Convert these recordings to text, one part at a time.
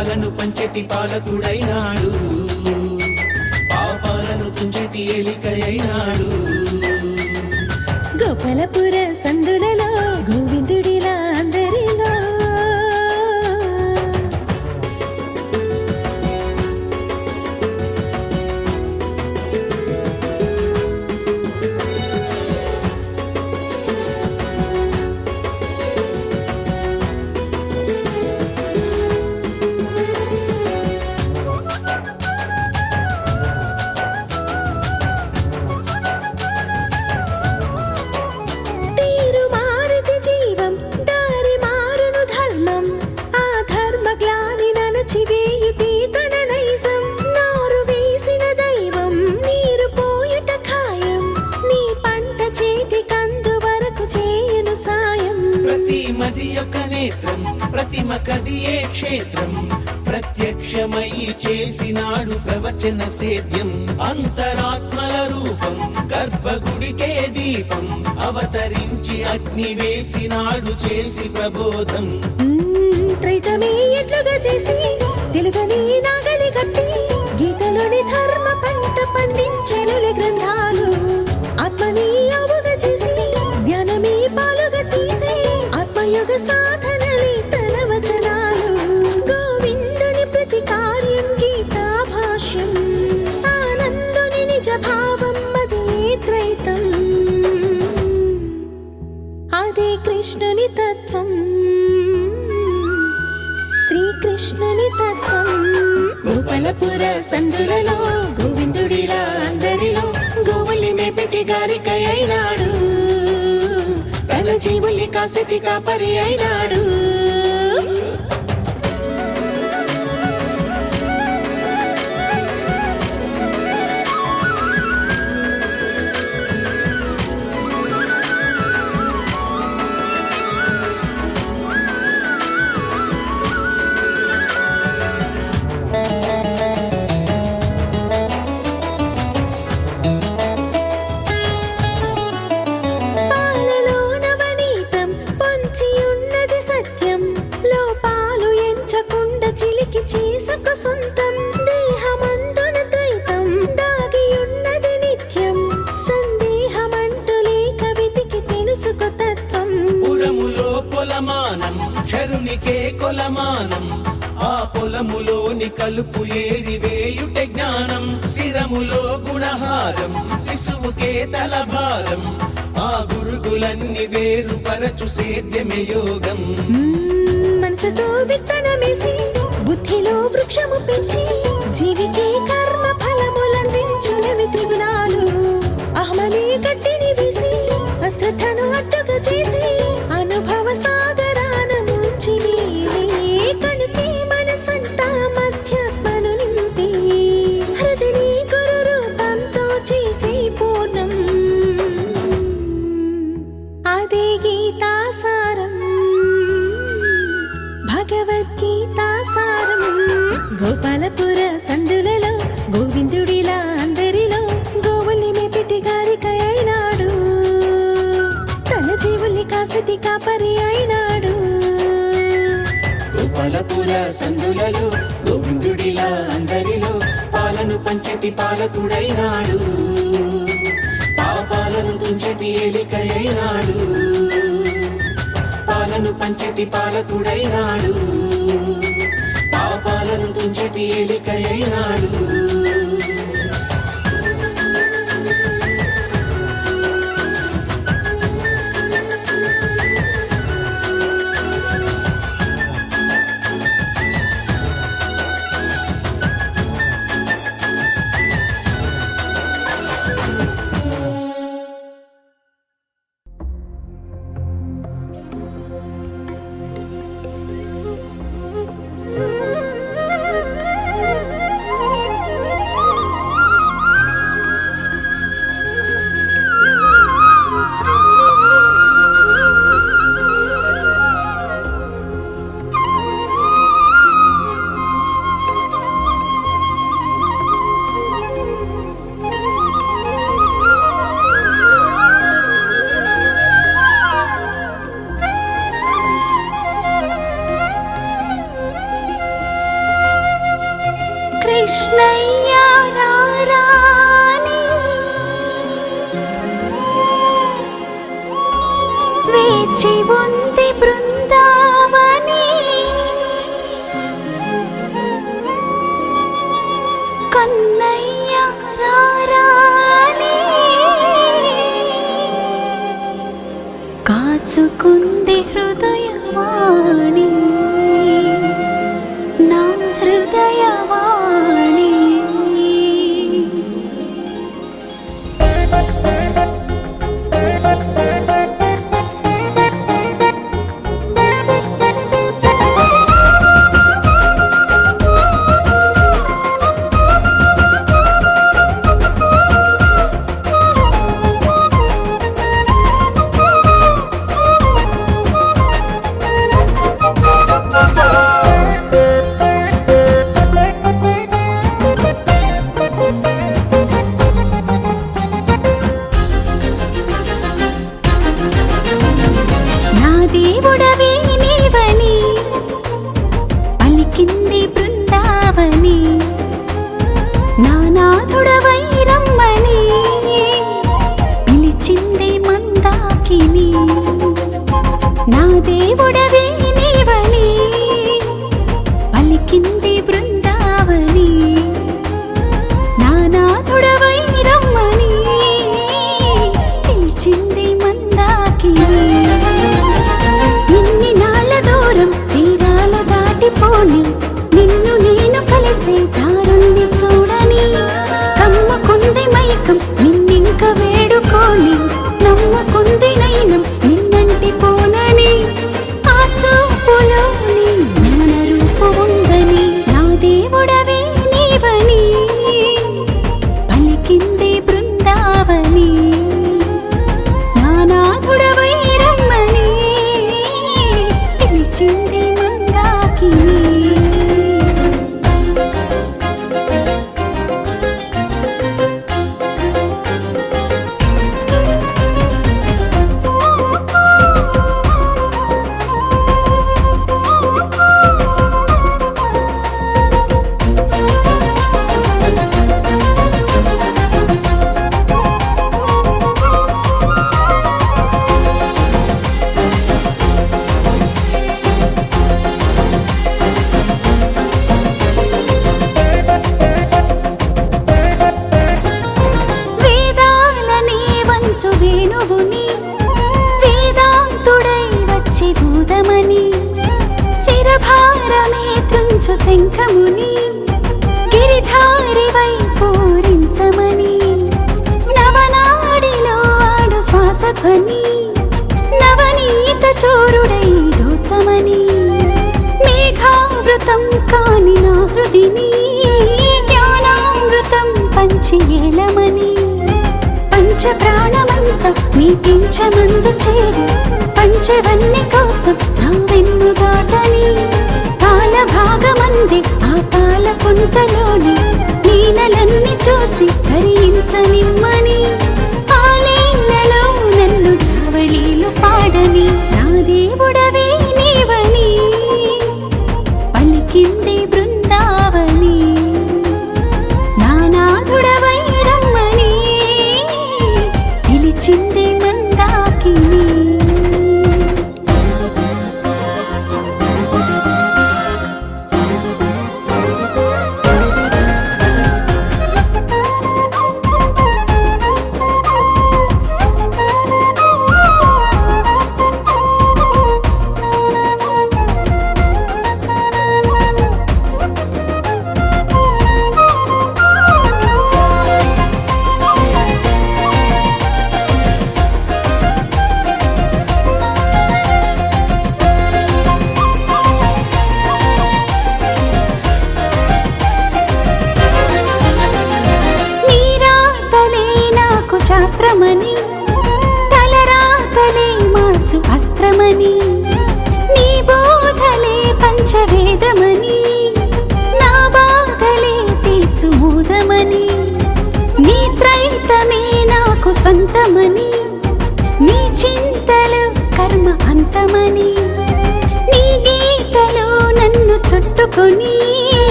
పాలను పంచెటి పాలకుడైనాడు, పాపాలను తుంచెటి ఏలికైనాడు. గోపాలపుర సందులలో గోవిందుడిలా అందరిలో ప్రతిమ కదియే క్షేత్రం, ప్రత్యక్షమై చేసినాడు ప్రవచన సేద్యం. అంతరాత్మల రూపం గర్భగుడికే దీపం, అవతరించి అగ్ని వేసినాడు చేసి ప్రబోధం. త్రైతమే ఎట్లుగా చేసి తెలుగని నాగలి కట్టి గీతలోని ధర్మ పంట పండించెనులే గ్రంథాలు. ఆత్మని అవుగా చేసి జ్ఞానమే పాలుగా తీసి ఆత్మయోగ సాధనలే తన వచనాలు. గోవిందుని ప్రతి కార్యం గీతా భాష్యం, ఆనందుని నిజ భావం అదే త్రైతం, అదే కృష్ణుని తత్వం, శ్రీకృష్ణుని తత్వం. గోపాలపుర సందులలో గోవిందుడిలా అందరిలో గోవుల్ని మేపెట్టి గారికై అయినాడు, తన జీవుల్ని కాసటి కాపరి అయినాడు. సొంతం దేహమందున ద్వైతం దాగియున్నది నిత్యం, సందేహమంటూ లేక వెతికి తెలుసుకో తత్వం. పురములో కొలమానం క్షరునికే కొలమానం, ఆ పొలములోని కలుపు ఏరివేయుట జ్ఞానం. శిరములో గుణహారం శిశువుకే తలభారం, ఆ గురుగులన్నీ వేరుపరచు సేద్యమే యోగం. మనసుతో విత్తనమేసి బుద్ధిలో వృక్షము పెంచి జీవికే కర్మ ఫలములందించునవి త్రిగుణాలు. అహమనే గట్టిని వేసి అశ్రద్ధను అడ్డుగా చేసి అనుభవ సాగరాన ముంచి కనుకే మనసంతా మధ్యాత్మను నింపి హృదయని గురు రూపంతో చేసి పూర్ణం, అదే గీతాసారం, భగవద్గీతాసారం. గోపాలపుర సందులలో గోవిందుడిలా అందరిలో గోవుల్ని మేపెట్టి గారికై అయినాడు, తన జీవుల్ని కాసటి కాపరి అయినాడు. గోపాలపుర సందులలో గోవిందుడిలా అందరిలో పాలను పంచెటి పాలకుడైనాడు, పాపాలను తుంచెటి ఏలికైనాడు. పాలను పంచెటి పాలకుడైనాడు, పాపాలను తుంచెటి ఏలికైనాడు. కృష్ణయ్య రారాని వేచి ఉంది బృందావని కన్నయ్య రారాని కాచుకుంది హృదయవాణి నా హృదయవాణి నా దేవుడవే నీవని పలికింది బృందావని నా నాథుడవై రమ్మని పిలిచింది మందాకిని నా దేవుడవే నీవని పలికింది బృందావని నా నాథుడవై రమ్మని పిలిచింది మందాకిని ఇన్ని నాళ్ళ దూరం తీరాల దాటిపోని నిన్ను నేను కలిసే దారుణ్ణి చూడని కమ్మకుంది మైకం నిన్నింక వేడుకోని నమ్ముకుంది నైనం నిన్నంటి పోనని ఆ చూపులోని జ్ఞాన రూపు ఉందని నా దేవుడవే నీవని పలికింది బృందావని నా నాథుడవై రమ్మని పిలిచింది మందాకిని వేదాలనే వంచు వేణువుని వేదాంతుడై వచ్చి భూతమని శిరభారమే త్రుంచు శంఖముని గిరిధారివై పూరించమని నవనాడిలో ఆడు శ్వాసధ్వని నవనీత చోరుడై దోచమని మేఘావృతం కాని నా హృదిని జ్ఞానామృతం పంచి ఏలమని పంచ ప్రాణమంత నీ పింఛమందు చేరి పంచవన్ని కోసం నా వెన్ను దాటని పాల భాగమంది ఆ పాల పుంతలోని నీలలన్నీ చూసి ధరించనిమ్మని పాలీలలో నన్ను జావళీలు పాడని నా దేవుడవే నీవని పలికింది బృందావని నా నాథుడవై రమ్మని పిలిచింది మందాకిని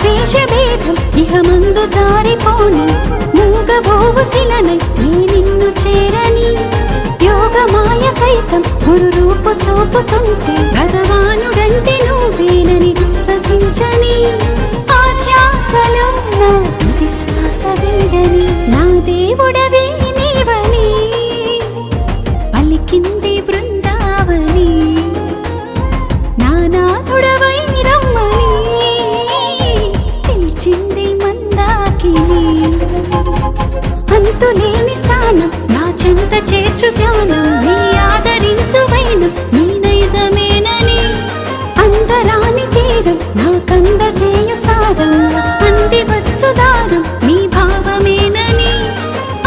వేషభేదం ఇహ ముందు జారిపోని మూగబోవు శిలనై నీ నిన్ను చేరని యోగమాయ సైతం గురు రూపు చూపుతుంటే భగవానుడంటే నువ్వేనని విశ్వసించని ఆధ్యాసలో నా విశ్వాస వీడని నా దేవుడవే నీవని పలికింది బృందావని నానాథుడవై రమ్మని పిలిచింది మందాకిని అంతులేని స్థానం నా చెంత చేర్చు జ్ఞానం నీ ఆదరించు వైనం నీ నైజమేనని అందరాని తీరం నా కంద చేయు సారం అంది వచ్చు దారం నీ భావమేనని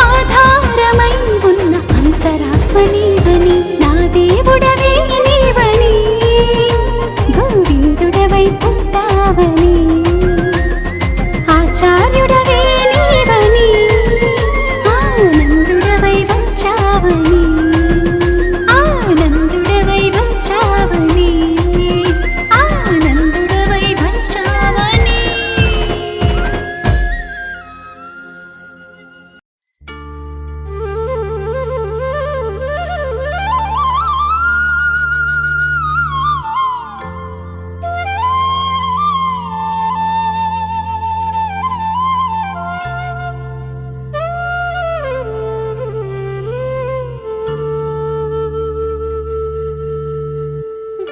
ఆధారమై ఉన్న అంతరాత్మ నీవని నా దేవుడవే నీవని గోవిందుడవై పుట్టావని ఆచార్యుడవే నీవని ఆనందుడవై వచ్చావని ఆనందుడవై వచ్చావని ఆనందుడవై వచ్చావని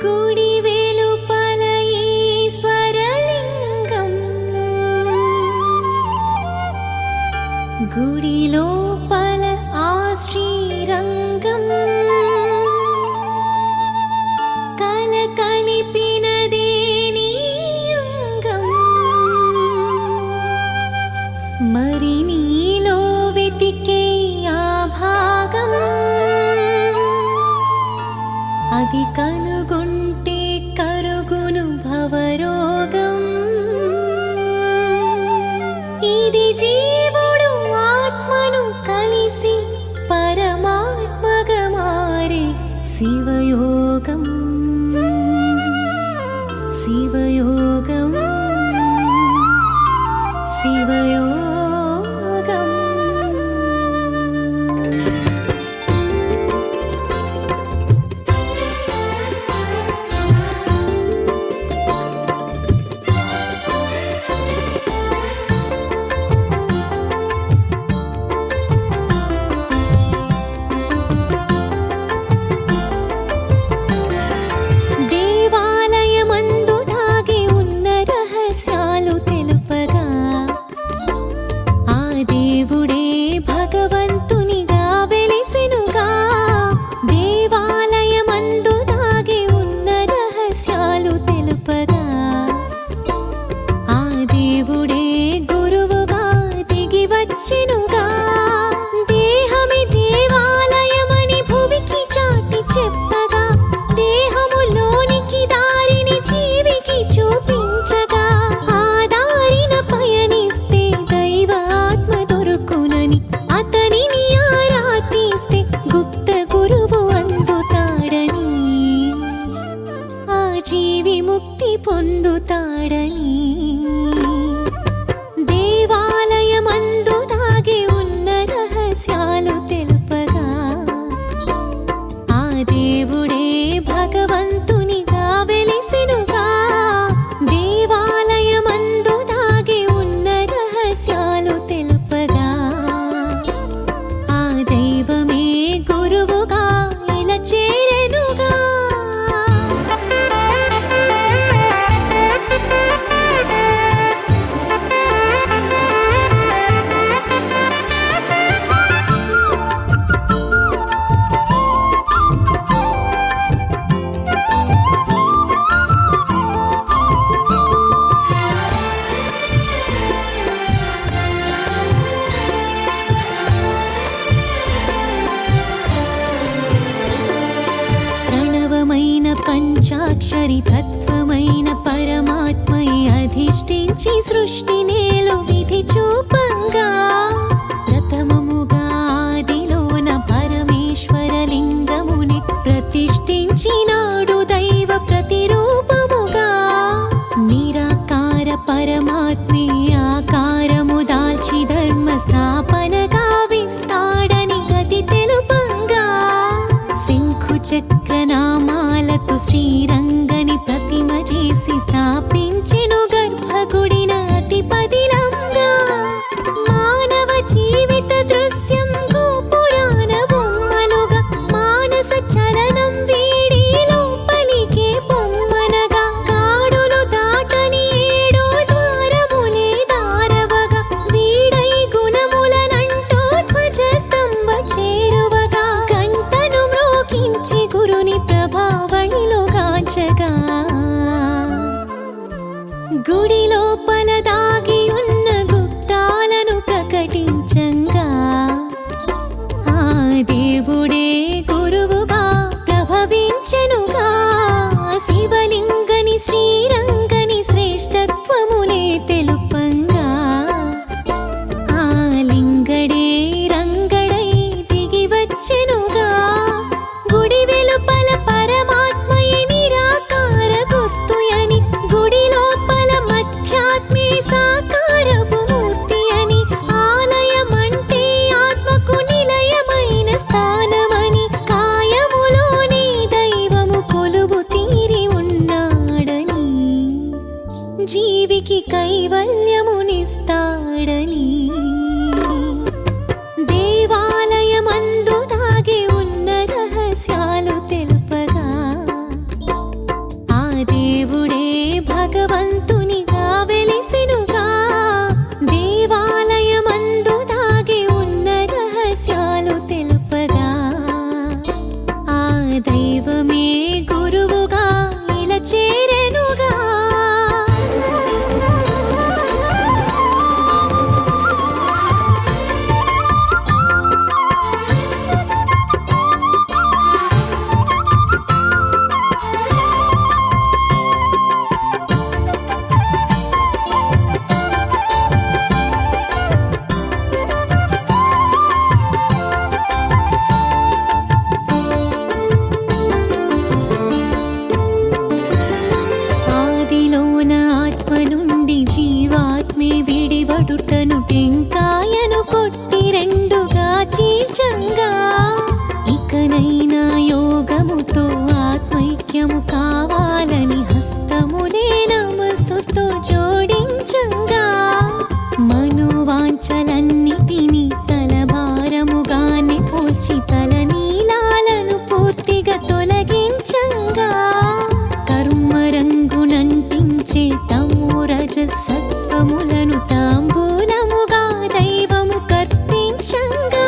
గుడి వెలుపల ఈశ్వరలింగం గుడి లోపల ఆ శ్రీరంగం కల కలిపినదే నీ అంగం మరి నీలో వెతికే ఆ భాగం అది కనుగొంటే కరుగును భవరోగం ఇది జీవుడు ఆత్మను కలిసి పరమాత్మగా మారే శివయోగం శివయోగం శివయోగం దేవాలయమందు దాగి ఉన్న రహస్యాలు తెలుపగా ఆ దేవుడే భగవంతునిగా వెలిసెనుగా దేవాలయమందు దాగి ఉన్న రహస్యాలు తెలుపగా ఆ దేవుడే గురువుగా దిగి వచ్చెనుగా దేహమే దేవాలయమని భువికి చాటి చెప్పగా దేహములోనికి దారిని జీవికి చూపించగా ఆ దారిన పయనిస్తే దైవ ఆత్మ దొరుకునని అతనిని ఆరాధిస్తే గుప్త గురువు అందుతాడని ఆ జీవి ముక్తి పొందుతాడని దేవాలయమందు దాగి ఉన్న రహస్యాలు తెలుపగా ఆ దేవుడే భగవంతునిగా వెలిసెనుగా దేవాలయమందు దాగి ఉన్న రహస్యాలు తెలుపగా ఆ దైవమే గురువుగా ఇలా చేరెనుగా ప్రణవమైన పంచాక్షరి తత్వమైన పరమాత్మై అధిష్ఠించి సృష్టి నేలు విధి చూపంగా ప్రథమముగా ఆదిలోన పరమేశ్వర లింగముని ప్రతిష్ఠించినాడు దైవ ప్రతిరూపముగా నిరాకార పరమాత్మ శ్రీరంగని ప్రతిమ చేసి స్థాపించెను గర్భగుడిన అతిపదిలంగా. మానవ జీవిత దృశ్యం గోపురాన బొమ్మలుగా, మానస చలనం వీడి లోపలికే బొమ్మనగా. కాడులు దాటని ఏడో ద్వారములే దారవగా, వీడై గుణములనంటూ ధ్వజస్తంభ చేరువగా. గంటను మ్రోకించి గురుని ప్రభావళిలో గాంచగా, గుడి లోపల దాగి ఉన్న గుప్తాలను ప్రకటించంగా. ఆ దేవుడే గురువుగా ప్రభవించెనుగా, శివలింగని శ్రీరంగని శ్రేష్టత్వమునే తెలుపంగా. ఆ లింగడే రంగడై దిగి వచ్చెనుగా, గుడి వెలుపల పరమాత్మయే నిరాకార గుర్తుయని, గుడి లోపల మధ్యాత్మే సాకారపు మూర్తి అని. ఆలయమంటే ఆత్మకు నిలయమైన స్థానమని, కాయములోనే దైవము కొలువు తీరి ఉన్నాడని, జీవికి కైవల్యమునిస్తాడని. దేవాలయమందు దాగి ఉన్న రహస్యాలు తెలుపగా, ఆ దేవుడే భగవంతునిగా వెలిసెనుగా. దేవాలయమందు దాగి ఉన్న రహస్యాలు తెలుపగా, ఆ దైవమే గురువుగా ఇలా చేరెనుగా. ఆదిలోన ఆత్మ నుండి జీవాత్మే విడివడుటను టెంకాయను కొట్టి రెండుగా చీల్చంగా. ఇకనైనా యోగముతో ఆత్మైక్యము కావాలని హస్తములే నమస్సుతో జోడించంగా. మనోవాంఛలన్నిటినీ తలభారముగానే పోల్చి తలనీలాలను పూర్తిగా తొలగించంగా. కర్మరంగునంటించే తమో రజసత్వములను తాంబూలముగా దైవము కర్పించంగా.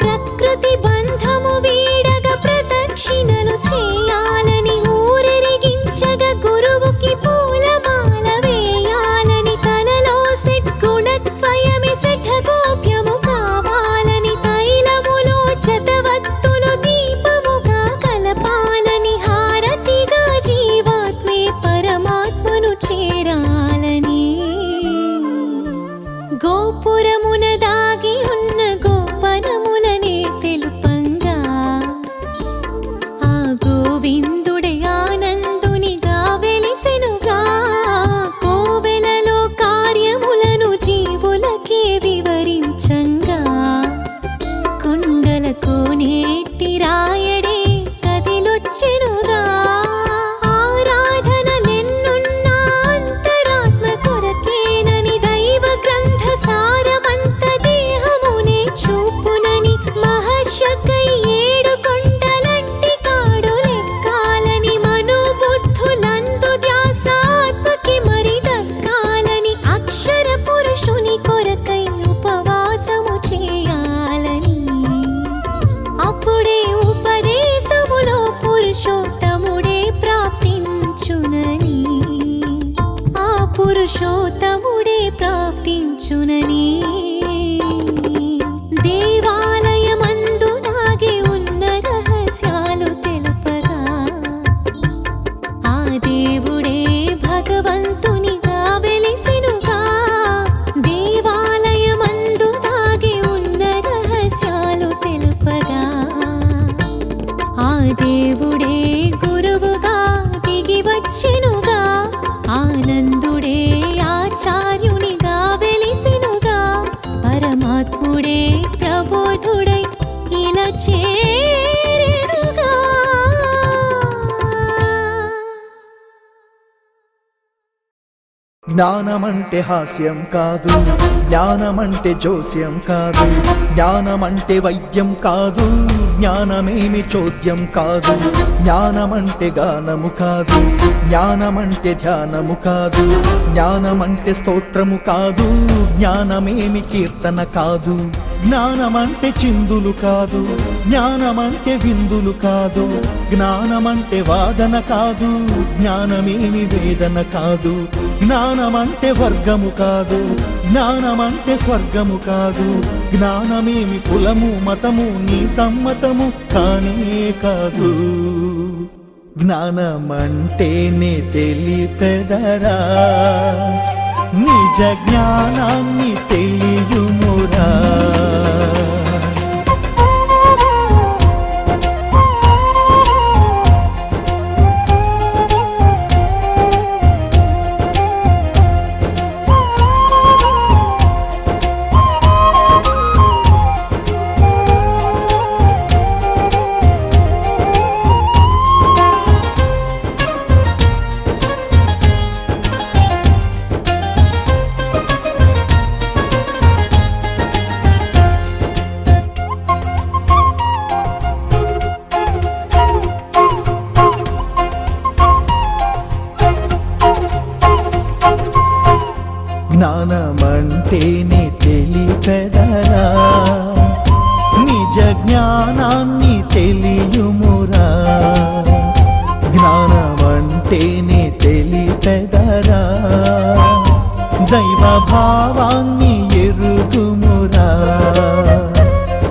ప్రకృతి బంధము వీడగా ప్రదక్షిణలు చేయాలని ఊరెరిగించగా, గురువుకి పూలమాల వేయాలని, తనలో సద్గుణత్వయమే శఠగోప్యము కావాలని, తైలములో శతవత్తులు దీపముగా కలపాలని, హారతిగా జీవాత్మే పరమాత్మను చేరాలని. గోపురమున దాగి ఉన్న గోపనములనే తెలుపంగా, ఆ గోవిందుడే ఆనందునిగా వెలిసెనుగా. కోవెలలో కార్యములను జీవులకే వివరించంగా, కొండల కోనేటి రాయడే కదిలొచ్చెనుగా. ఆరాధనలెన్నున్నా అంతరాత్మ కొరకేనని, దైవ గ్రంథ సారమంత దేహమునే చూపునని, మహర్షకై ఏడు కొండలంటి కాడు లెక్కాలని, మనోబుద్ధులందు ధ్యాస ఆత్మకి మరి దక్కాలని, అక్షర పురుషుని కొరకై ఉపవాసము చేయాలని. అప్పుడే ఉపదేశములో పురుషోత్తముడే ప్రాప్తించునని, ఆ పురుషోత్తముడే ప్రాప్తించునని. దేవాలయమందు దాగి ఉన్న రహస్యాలు తెలుపగా, ఆ దేవుడే భగవంతునిగా వెలిసెనుగా. దేవాలయమందు దాగి ఉన్న రహస్యాలు తెలుపగా, ఆ దేవుడే గురువుగా దిగి వచ్చెనుగా. ఆనందుడే ఆచార్యునిగా వెలిసెనుగా. జ్ఞానమంటే హాస్యం కాదు, జ్ఞానమంటే జోస్యం కాదు, జ్ఞానమంటే వైద్యం కాదు, జ్ఞానమేమి చోద్యం కాదు, జ్ఞానమంటే గానము కాదు, జ్ఞానమంటే ధ్యానము కాదు, జ్ఞానమంటే స్తోత్రము కాదు, జ్ఞానమేమి కీర్తన కాదు, జ్ఞానమంటే చిందులు కాదు, జ్ఞానమంటే విందులు కాదు, జ్ఞానమంటే వాదన కాదు, జ్ఞానమేమి వేదన కాదు, జ్ఞానమంటే వర్గము కాదు, జ్ఞానమంటే స్వర్గము కాదు, జ్ఞానమేమి కులము మతము నీ సమ్మతము కానే కాదు. జ్ఞానమంటేనే తెలిపెదరా, నిజ జ్ఞానాన్ని తెలియుమురా. జ్ఞానమంటేనే తెలిపెదరా, నిజ జ్ఞానాన్ని తెలియుమురా. జ్ఞానమంటేనే తెలిపెదరా, దైవ భావాన్ని ఎరుగుమురా.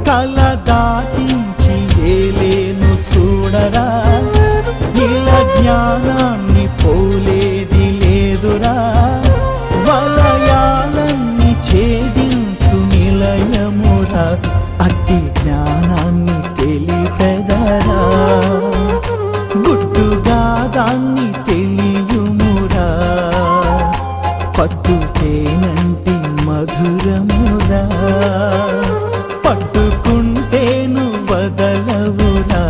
కల దాటించి ఏలేను చూడరా, ఇలా జ్ఞానాన్ని పోలేది లేదురా. వలయాలన్నీ ఛేదించు నిలయమురా, అట్టి జ్ఞానాన్ని తెలిపెదరా. గుట్టుగా దాన్ని తెలియుమురా, పట్టుతేనంటి మధురమురా, పట్టుకుంటేను వదలవురా.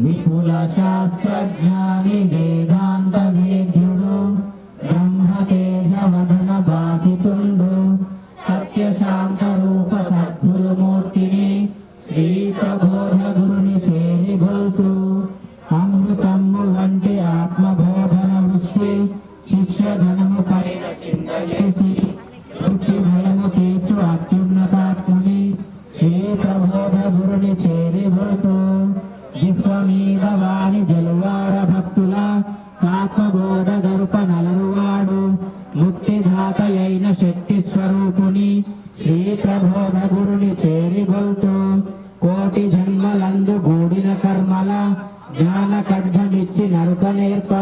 విపుల శాస్త్రజ్ఞాని వేదాంత వేద్యుడు బ్రహ్మకేశవదన భాసితుండు సత్యశాంత రూప సద్గురుమూర్తిని శ్రీ ప్రబోధ గురుని చేరి గొల్తు అమృతమ్ము వంటి ఆత్మబోధన వృష్టి శిష్యగణము పైన చిందయేసి వృత్తి భయము తీర్చు అత్యున్నతాత్ముని శ్రీ ప్రబోధ గురుని చేరి గొల్తు జిహ్వ మీద వాణి జలువార భక్తుల కాత్మబోధ గరుప నలరువాడు ముక్తిదాతయైన శక్తి స్వరూపుని శ్రీ ప్రబోధ గురుని చేరి గొల్తు కోటి జన్మలందు గూడిన కర్మల జ్ఞాన ఖడ్గమిచ్చి నరుక నేర్ప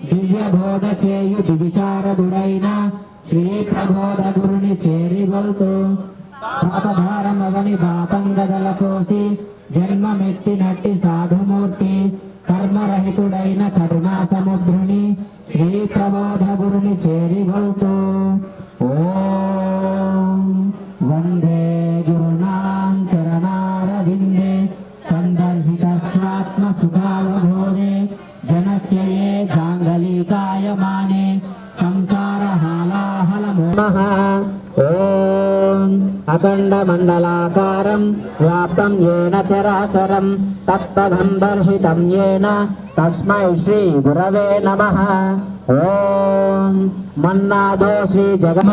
దివ్య బోధ చేయు దివిచారదుడైన శ్రీ ప్రబోధ గురుని చేరి గొల్తు పాపభారమవని బాపంగదల కోసి జన్మమెత్తినట్టి సాధుమూర్తి కర్మరహితుడైన కరుణా సముద్రుని శ్రీ ప్రబోధ గురుని చేరి గొల్తు ఓం వందే గురునాం చరణారవిందే సందర్శిత స్వాత్మ సుఖావబోధే జనస్య ఏ జాంగలీకాయమానే సంసార హాలాహలమోహః. ఓం అఖండ మండలాకారం వ్యాప్తం येन చరాచరం తత్పదం దర్శితం येन తస్మై శ్రీ గురవే నమః. ఓం మన్నాదో శ్రీ జగమ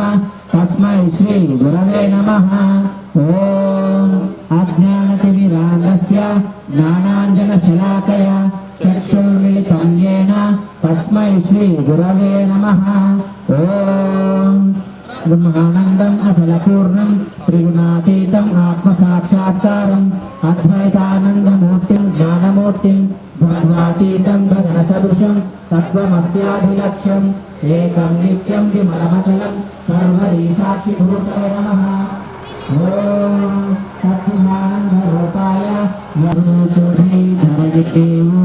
తస్మై శ్రీ గురవే నమః. ఓం అజ్ఞానతిమిరాంగస్య జ్ఞానాంజన శలాకయ चक्षुर्मिलितं येन तस्मै श्रीगुरवे नमः। ॐ ब्रह्मानन्दम् अचलपूर्णं त्रिगुणातीतम् आत्मसाक्षात्कारम् अद्वैतानन्दमूर्तिं ज्ञानमूर्तिं द्वन्द्वातीतं गगनसदृशं तत्त्वमस्याभिलक्ष्यम् एकं नित्यं विमलमचलं सर्वरी साक्षिभूताय नमः। ॐ सच्चिदानन्दरूपाय యదుధరగిట్టేవు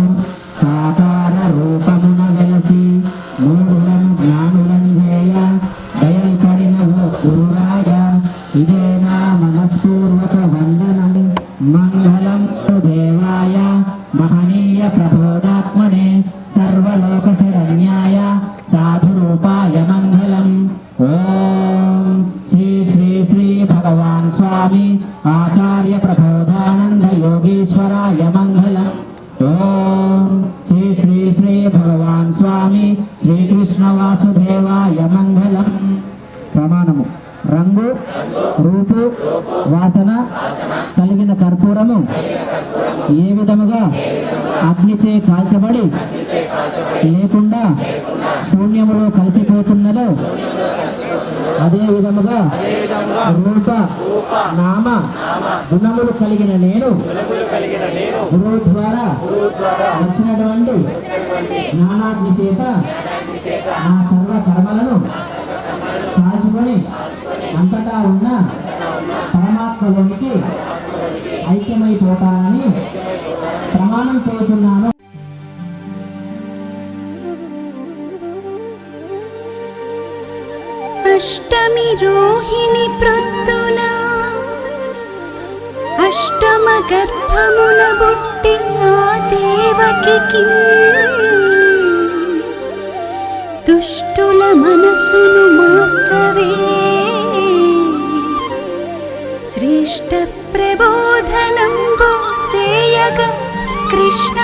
సాకార రూపమున వెలసి మూడులను జ్ఞానులంజేయ దయల్పడిన గురురాయ ఇదే నా మనస్పూర్వక వందనం। మంగళం దేవాయ మహనీయ ప్రబోధాత్మనే సర్వలోక శరణ్యాయ సాధురూపాయ మంగళం। ఓం శ్రీ శ్రీ శ్రీ భగవాన్ స్వామి ఆచార్య ప్రబోధానంద యోగీశ్వరాయ మంగళం। ఓం శ్రీ శ్రీ శ్రీ భగవాన్ స్వామి శ్రీకృష్ణ వాసుదేవాయ మంగళం। ప్రమాణము రంగు రూపు వాసన కలిగిన కర్పూరము ఏ విధముగా అగ్నిచే కాల్చబడి లేకుండా శూన్యములో కలిసిపోతున్నదో అదే విధముగా రూప నామ గుణములు కలిగిన నేను గురువు ద్వారా వచ్చినటువంటి జ్ఞానాగ్ని చేత నా సర్వ కర్మలను కాల్చుకొని అంతటా ఉన్న పరమాత్మలోనికి ఐక్యమైపోతానని ప్రమాణం చేస్తున్నాను। అష్టమి రోహిణి ప్రొద్దున అష్టమ గర్భమున పుట్టిన దేవకి దుష్టుల మనసును మార్చవే శ్రేష్ఠ ప్రబోధనంబు సేయగ కృష్ణ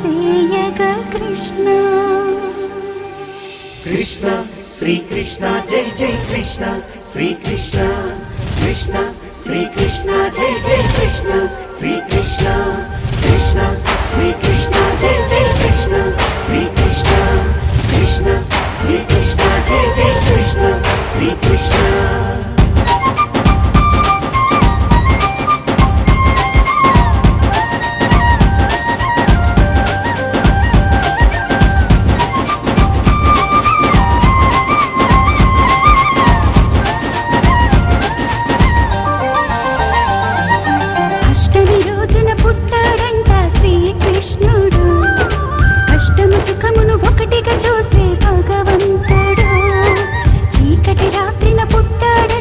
సేయగ కృష్ణ। కృష్ణ శ్రీ కృష్ణ జై జై కృష్ణ శ్రీ కృష్ణ కృష్ణ శ్రీ కృష్ణ జై జై కృష్ణ శ్రీ కృష్ణ కృష్ణ శ్రీ కృష్ణ జై జై కృష్ణ శ్రీ కృష్ణ కృష్ణ శ్రీ కృష్ణ జై జై కృష్ణ శ్రీ కృష్ణ। సుఖమును ఒకటిగా చూసే భగవంతుడు చీకటి రాత్రిన పుట్టాడు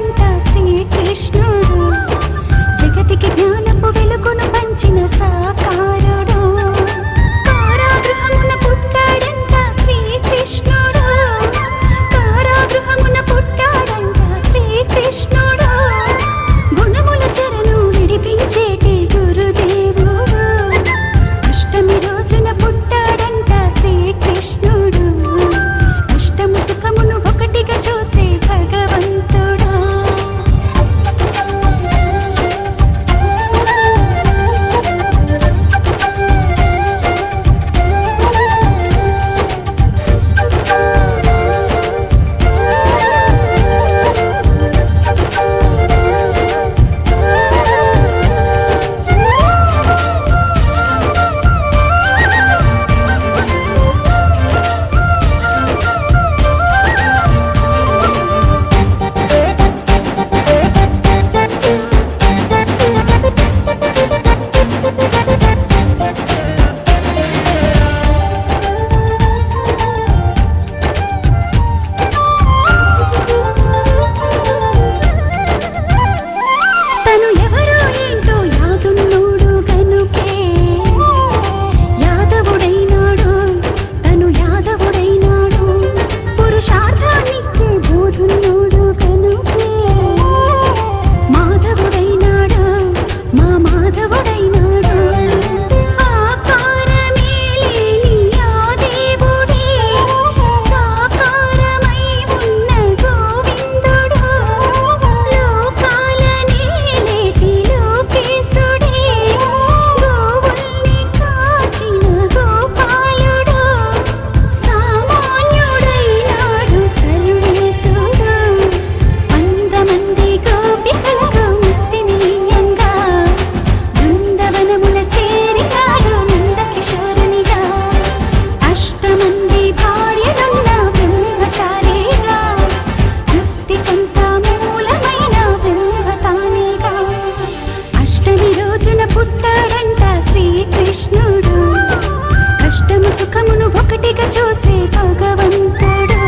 ఒకటిగా చూసే భగవంతుడు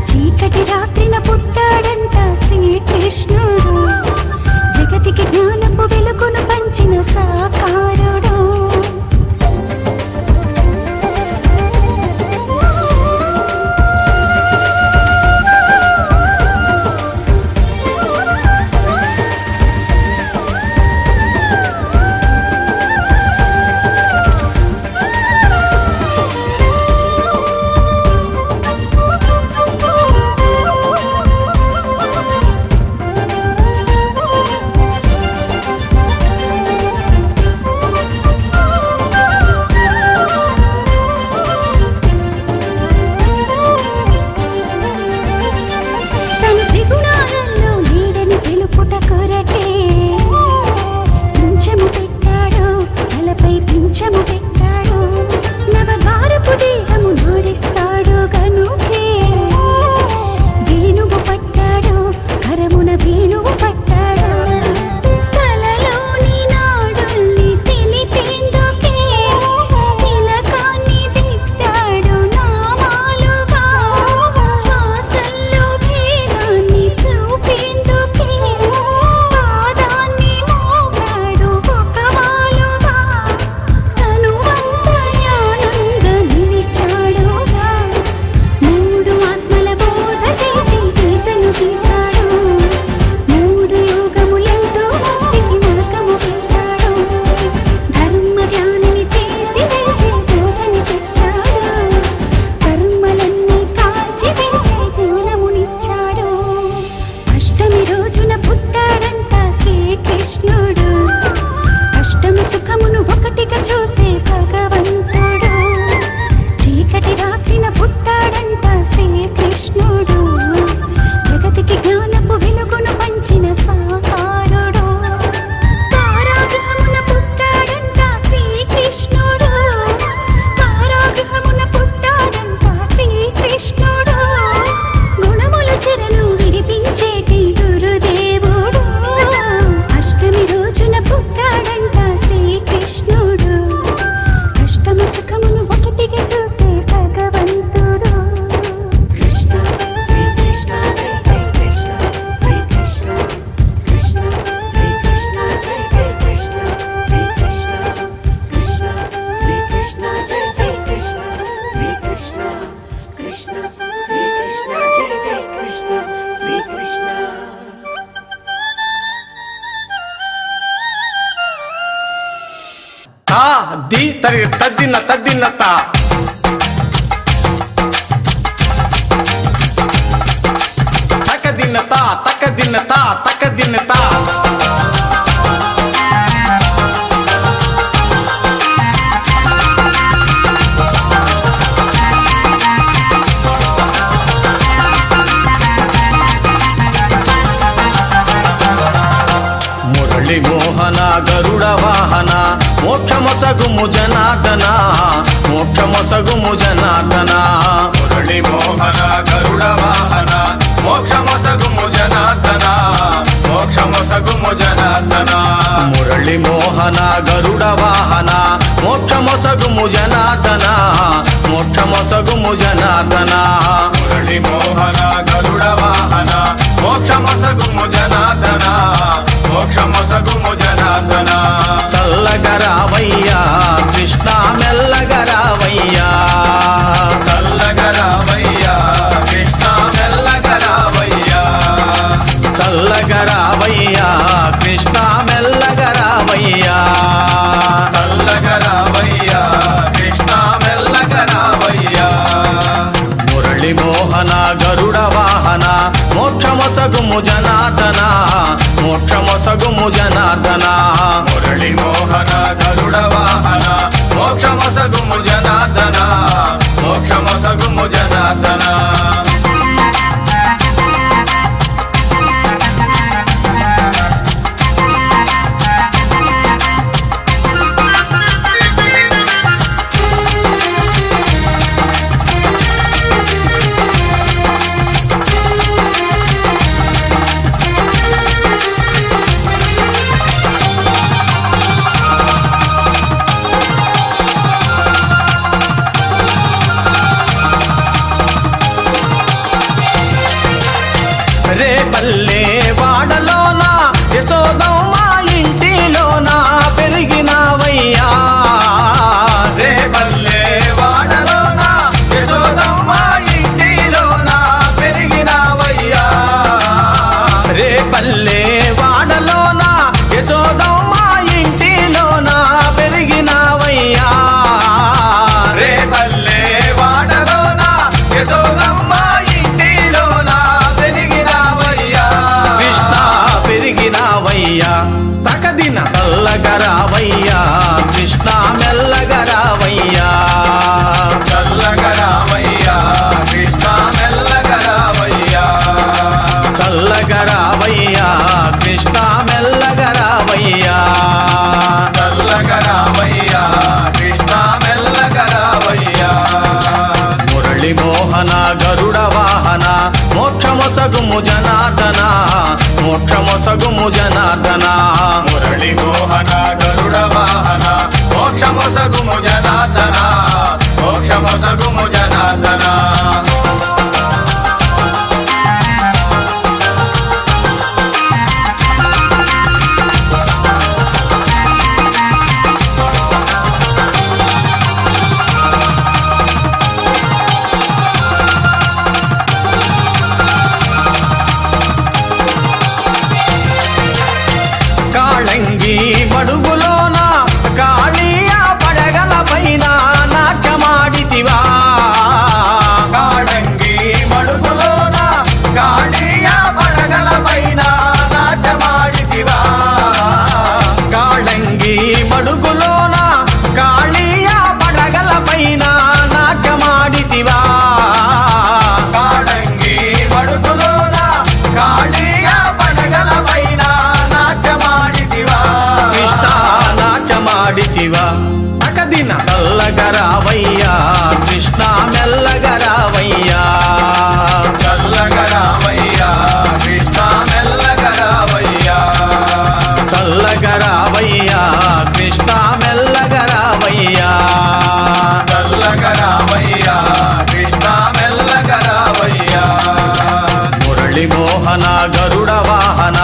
చీకటి రాత్రిన పుట్టాడంట శ్రీకృష్ణుడు జగతికి జ్ఞానపు వెలుగును పంచిన సాకారుడు दी तरी तद्दिन तद्दिनता तकदिनता तकदिनता तकदिनता మురళి మోహన గరుడ వాహన మోక్షమొసగుము జనార్దన మోక్షమొసగుము జనార్దన మురళి మోహన గరుడ వాహన మోక్షమొసగుము జనార్దన మోక్షమొసగుము జనార్దన మురళి మోహన గరుడ వాహన మోక్షమొసగుము జనార్దన మోక్షమొసగుము జనార్దన మురళి మోహన గరుడ వాహన మోక్షమొసగుము జనార్దన మోక్షమొసగుము జనార్దన చల్లగరావయ్యా కృష్ణ మెల్లగరావయ్యా చల్లగరావయ్యా కృష్ణ మెల్లగరావయ్యా చల్లగరావయ్యా కృష్ణ మెల్లగరావయ్యా చల్లగరావయ్యా కృష్ణ మెల్లగరావయ్యా మురళి మోహన గరుడ వాహన మోక్షమొసగుము జనార్దన మోక్షమొసగుము జనార్దన మురళి మోహన గరుడ వాహన మోక్షమొసగుము జనార్దన మోక్షమొసగుము జనార్దన రేపల్లె వాడలోన యశోదమ్మ ఇంటిలోన పెరిగినావయ్యా. రేపల్లె వాడలోన యశోదమ్మ ఇంటిలోన పెరిగినావయ్యా. రేపల్లె వాడలోన యశోదమ్మ ఇంటిలోన పెరిగినావయ్యా. రేపల్లె వాడలోన యశోదమ్మ ఇంటిలోన పెరిగినావయ్యా. కృష్ణ పెరిగినావయ్యా. తకదిన చల్లగరావయ్యా. కృష్ణ మెల్లగరావయ్యా. చల్లగరావయ్యా. కృష్ణ మెల్లగరావయ్యా. చల్లగరావయ్యా. కృష్ణ మెల్లగరావయ్యా. చల్లగరావయ్యా. కృష్ణ మెల్లగరావయ్యా. మురళి మోహన గరుడ వాహన మోక్షమొసగుము జనార్దన. మోక్షమొసగుము జనార్దన. మురళి మోహన గరుడ వాహన మోక్షమొసగుము జనార్దన. మోక్షమొసగుము జనార్దన. కాళంగి మడుగులోన కాళీయ పడగల పైన నాట్యమాడితివా. కాళంగి మడుగులోన కాళీయ పడగల పైన నాట్యమాడితివా. కాళంగి మడుగులోన కాళీయ పడగల పైన నాట్యమాడితివా. కాళంగి మడుగులోన కాళీయ పడగల పైన నాట్యమాడితివా. కృష్ణ నాట్యమాడితివా. తకదిన చల్లగరావయ్యా. కృష్ణ మెల్లగరావయ్యా. చల్లగరావయ్యా. కృష్ణ మెల్లగరావయ్యా. చల్లగరావయ్యా. కృష్ణ మెల్లగరావయ్యా. చల్లగరావయ్యా. కృష్ణ మెల్లగరావయ్యా. మురళి మోహన గరుడ వాహన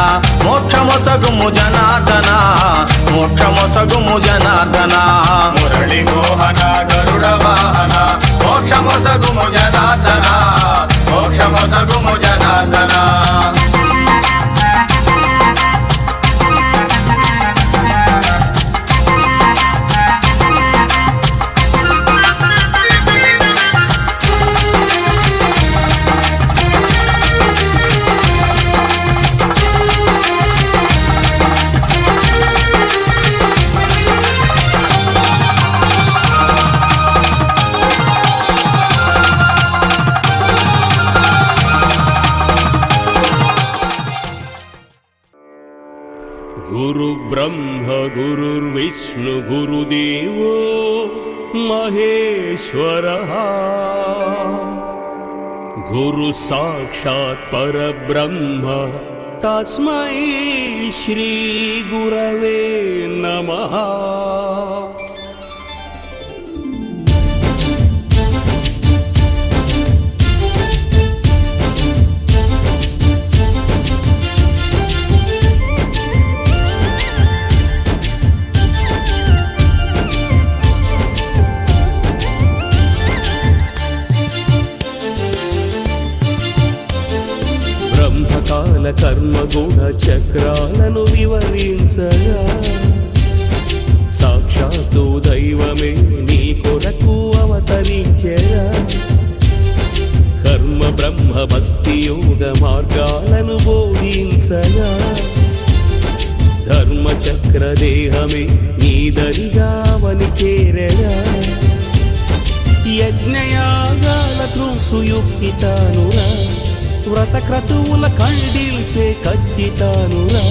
మోక్షమొసగుము జనార్దన. మోక్షమొసగుము జనార్దన. మురళి మోహన గరుడ వాహన మోక్షమొసగుము జనార్దన. మోక్షమొసగుము జనార్దన. गुरु ब्रह्म गुरुर्विष्णु गुरुदेवो महेश्वरः. गुरु साक्षात् परब्रह्म तस्मै श्री गुरवे नमः. బ్రహ్మకాల కర్మ గుణ చక్రాలను వివరించగా సాక్షాత్తు దైవమే నీ కొరకు అవతరించెరా. కర్మ బ్రహ్మ భక్తి యోగ మార్గాలను బోధించగా ధర్మ చక్ర దేహమే నీ దరిగా వని చేరగా. యజ్ఞయాగాల త్రుసుయుక్తి తానురా. వ్రత క్రతువుల ఖండిల్చే కత్తి తానురా.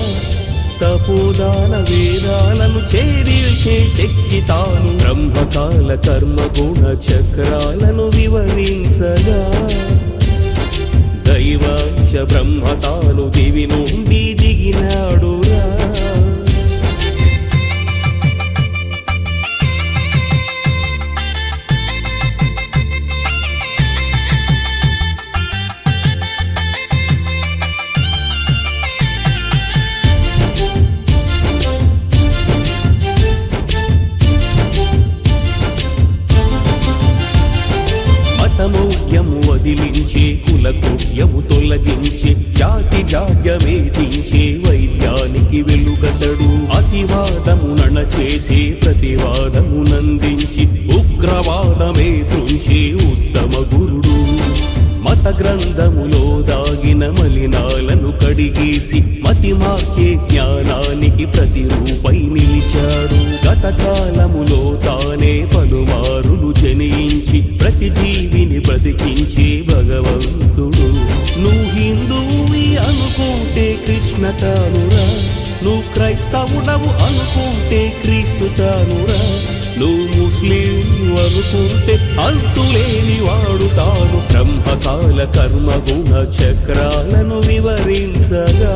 తపోదాన వేదాలను ఛేదిల్చే శక్తి తాను. బ్రహ్మకాల కర్మ గుణ చక్రాలను వివరించగా దైవాంశ బ్రహ్మ తాను దివి నుండి దిగినాడురా. తొలగించే కులకోట్యము తొలగించే జాతి జాడ్యమేదించే వైద్యానికి వెలుగతడు అతివాదము నణచేసే ప్రతివాదమునందించి ఉగ్రవాదమే తుంచే ఉత్తమ గురుడు మత గ్రంథములో దాగిన మలినాలను కడిగేసి మతి మార్చే జ్ఞానానికి ప్రతిరూపై నిలిచాడు గతకాలములో తానే పలుమారులు జనించి ప్రతి జీవిని బ్రతికించే భగవంతుడు నువ్వు హిందువువి అనుకుంటే కృష్ణ తానురా నువ్వు క్రైస్తవుడవు అనుకుంటే క్రీస్తు తానురా నువ్వు ముస్లిం అనుకుంటే అంతులేని వాడు తాను బ్రహ్మకాల కర్మ గుణ చక్రాలను వివరించగా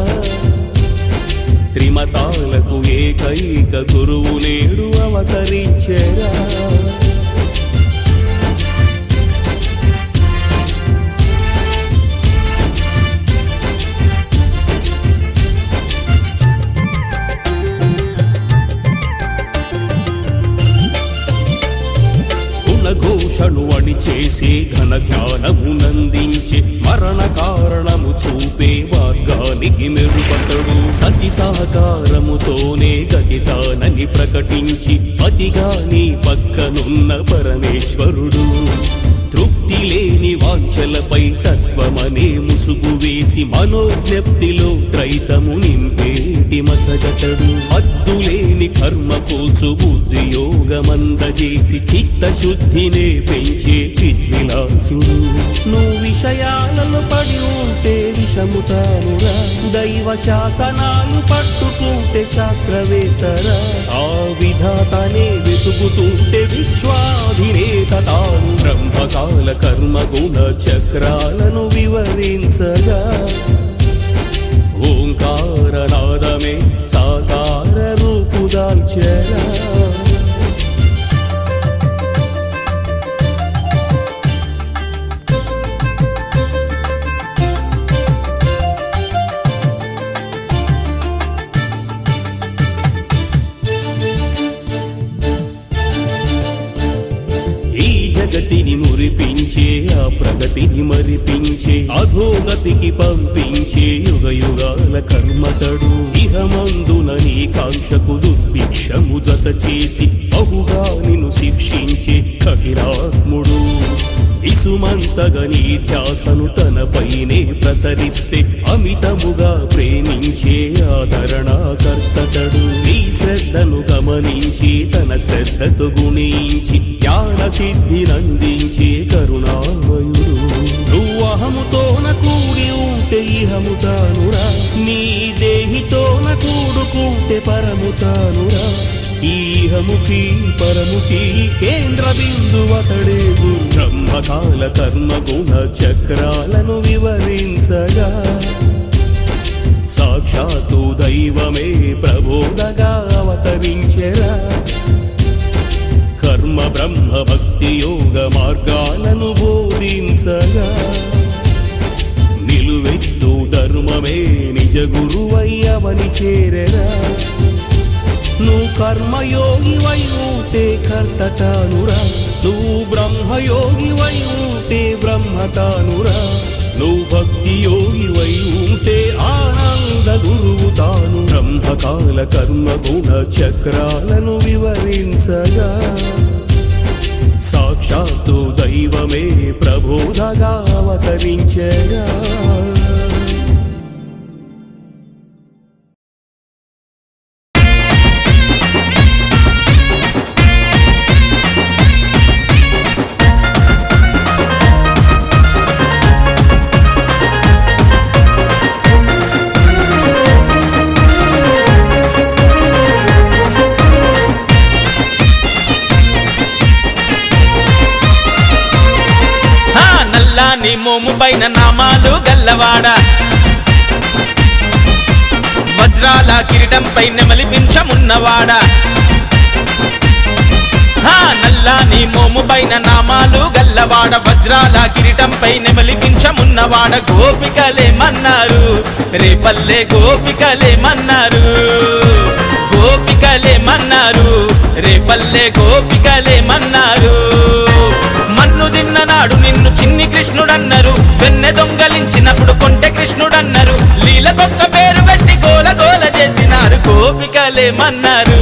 త్రిమతాలకు ఏకైక గురువు నేడు అవతరించెరా ఘోషణు అణిచేసే ఘన జ్ఞానమునందించే మరణ కారణము చూపే మార్గానికి మెరుగుపడడు సతి సహకారముతోనే గతితానని ప్రకటించి అతిగా నీ పక్కనున్న పరమేశ్వరుడు తృప్తి లేని వాంఛలపై తత్వమనే ముసుగు వేసి మనోజ్ఞప్తిలో త్రైతము నింపేటి మసగతడు హద్దులేని కర్మ కోసు బుద్ధి యోగమందజేసి చిత్తశుద్ధినే పెంచే చిద్విలాసుడు నువ్వు విషయాలలో పడి ఉంటే విషము తానురా దైవ శాసనాలు పట్టుకుంటే శాస్త్రవేత్తరా ఆ విధాతనే వెతుకుతుంటే విశ్వాధినేత తాను బ్రహ్మకాల కర్మ గుణ చక్రాలను వివరించగా ఓంకారనాదమే సాకార రూపుదాల్చెరా జగతిని మురిపించే ఆ ప్రగతిని మరిపించే అధోగతికి పంపించే యుగ యుగాల కర్మతడు ఇహమందున నీ కాంక్షకు దుర్భిక్షము జత చేసి బహుగా నిన్ను శిక్షించే కఠినాత్ముడు ఇసుమంతగా నీ ధ్యాసను తనపైనే ప్రసరిస్తే అమితముగా ప్రేమించే ఆదరణకర్తడు నీ శ్రద్ధను గమనించి తన శ్రద్ధతో గుణించి జ్ఞాన సిద్ధినందించే కరుణామయుడు నువ్వు అహముతోన కూడి ఉంటే ఇహము తానురా నీ దేహితోన కూడుకుంటే పరము తానురా ఈహముఖి పరముఖి కేంద్ర బిందువతడే బ్రహ్మకాల కర్మ గుణ చక్రాలను వివరించగా సాక్షాత్తు దైవమే ప్రబోధగా అవతరించెరా కర్మ బ్రహ్మ భక్తి యోగ మార్గాలను బోధించగా నిలువెత్తు ధర్మమే నిజ గురువై అవని చేరెరా నువ్వు కర్మయోగి వై ఉంటే కర్త తానురా నువ్వు బ్రహ్మయోగి వై ఉంటే బ్రహ్మ తానురా నువ్వు భక్తి యోగి వై ఉంటే ఆనంద గురువు తాను బ్రహ్మకాల కర్మ గుణ చక్రాలను వివరించగా సాక్షాత్తు దైవమే ప్రబోధగా అవతరించగా నీ మోము పైన నామాలు గల్లవాడ వజ్రాల కిరీటం పైన మలిపించమున్నవాడ నల్లాని మోము పైన నామాలు గల్లవాడ వజ్రాల కిరీటం పైన మలిపించమున్నవాడ గోపికలేమన్నారు రేపల్లె గోపికలేమన్నారు గోపికలేమన్నారు రేపల్లె గోపికలేమన్నారు మన్ను తిన్న నాడు నిన్ను చిన్ని చిన్ని కృష్ణుడన్నారు, వెన్నె దొంగలించినప్పుడు కొంటె కృష్ణుడన్నారు, లీలకొక్క పేరు పెట్టి గోల గోల చేసినారు. గోపికలేమన్నారు,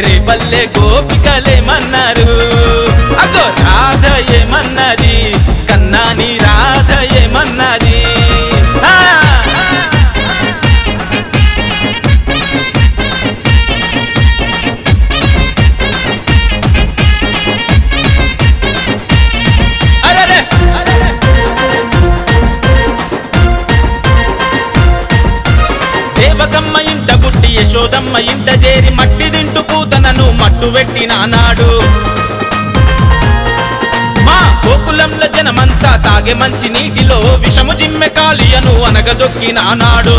రేపల్లె గోపికలేమన్నారు, అగో రాధ ఏమన్నది, కన్నాని రాధ ఏమన్నది. దేవకమ్మ ఇంట పుట్టి యశోదమ్మ ఇంట చేరి మట్టి తింటూ పూతనను మట్టు పెట్టినానాడు. మా గోకులంలో జనమంతా తాగే మంచి నీటిలో విషము జిమ్మె కాళియను అనగదొక్కినానాడు.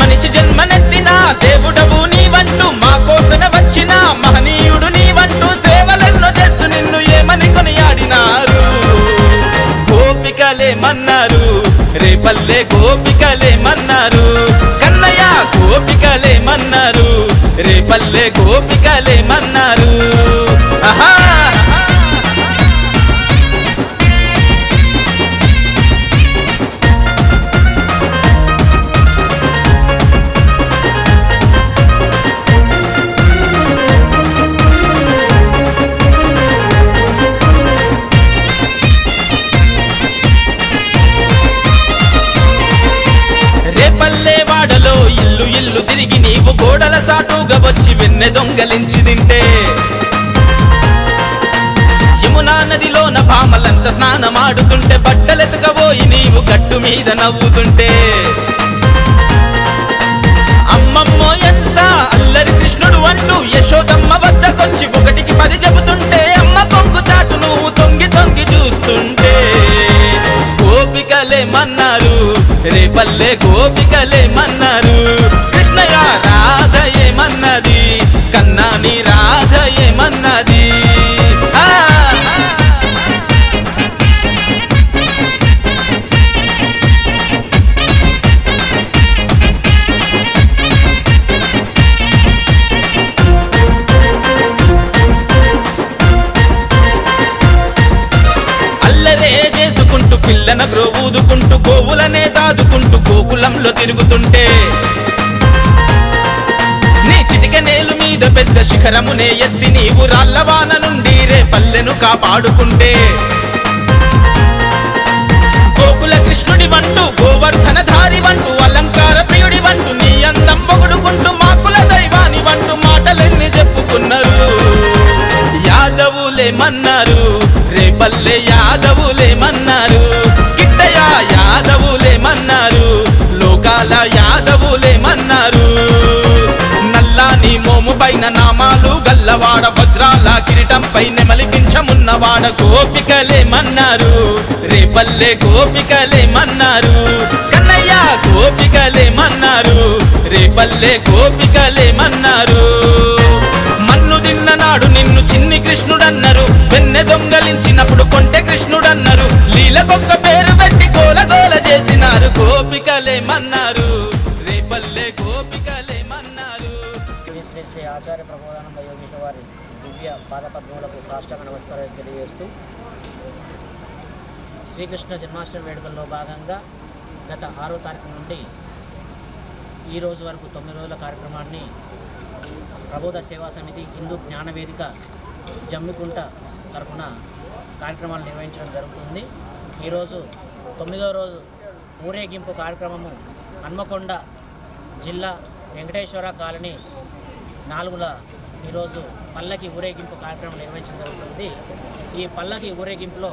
మనిషి జన్మనెత్తిన దేవుడవు నీవంటూ మా కోసమే వచ్చిన మహనీయుడు నీవంటూ సేవలెన్నో చేస్తూ నిన్ను ఏమని కొనియాడినారు. గోపికలేమన్నారు, రేపల్లె గోపికలేమన్నారు, కన్నయ్య గోపికలేమన్నారు, రేపల్లె గోపికలేమన్నారు. ఆహా వాడలో ఇల్లు ఇల్లు తిరిగి నీవు గోడల సాటుగా వచ్చి వెన్నె దొంగలించి తింటే, యమునా నదిలోన భామలంత స్నానమాడుతుంటే బట్టలెతకబోయి నీవు గట్టు మీద నవ్వుతుంటే, అమ్మమ్మో ఎంత అల్లరి కృష్ణుడు అంటూ యశోదమ్మ వద్దకొచ్చి 1కి 10 చెబుతుంటే, అమ్మ కొంగు చాటు నువ్వు తొంగి తొంగి చూస్తుంటే. గోపికలేమన్నారు, రేపల్లె గోపికలేమన్నారు, కృష్ణయ్య రాధ ఏమన్నది, కన్నాని రాధ ఏమన్నది. అల్లరే చేసుకుంటూ పిల్లన గ్రోవూదుకుంటూ గోవులనే సాదుకుంటూ గోకులంలో తిరుగుతుంటే, నీ చిటిక నేలు మీద పెద్ద శిఖరమునే ఎత్తి నీవు రాళ్ళవాన నుండి రేపల్లెను కాపాడుకుంటే, గోకుల కృష్ణుడి వంటూ గోవర్ధన ధారి వంటూ అలంకార ప్రియుడి వంటూ నీ అందం పొగుడుకుంటూ మాకుల దైవాని వంటూ మాటలెన్ని చెప్పుకున్నారు. యాదవులేమన్నారు, రేపల్లె యాదవులేమన్నారు, కిట్టయ్య యాదవులేమన్నారు, లోకాల యాదవులేమన్నారు, నల్లాని మోము పైన నామాలు గల్లవాడ వజ్రాల కిరీటం పైన మలిపించమున్నవాడ గోపికలేమన్నారు, రేపల్లె గోపికలేమన్నారు, కన్నయ్య గోపికలేమన్నారు, రేపల్లె గోపికలేమన్నారు. మన్ను తిన్ననాడు నిన్ను చిన్ని కృష్ణుడన్నారు, వెన్నె దొంగలించినప్పుడు కొంటె కృష్ణుడన్నారు, లీలకొక్క పేరు పెట్టి గోల గోల చేసినారు. గోపికలేమన్నారు, రేపల్లె గోపికలేమన్నారు. శ్రీ శ్రీ ఆచార్య ప్రబోధానంద యోగీశ వారి దివ్య పాదపద్మములకు సాష్టాంగ నమస్కారాలు తెలియజేస్తూ, శ్రీకృష్ణ జన్మాష్టమి వేడుకల్లో భాగంగా గత 6వ తారీఖు నుండి ఈ రోజు వరకు 9 రోజుల కార్యక్రమాన్ని ప్రబోధ సేవా సమితి హిందూ జ్ఞానవేదిక జమ్మికుంట తరఫున కార్యక్రమాలు నిర్వహించడం జరుగుతుంది. ఈరోజు 9వ రోజు ఊరేగింపు కార్యక్రమము హన్మకొండ జిల్లా వెంకటేశ్వర కాలనీ 4ల ఈరోజు పల్లకి ఊరేగింపు కార్యక్రమం నిర్వహించడం జరుగుతుంది. ఈ పల్లకి ఊరేగింపులో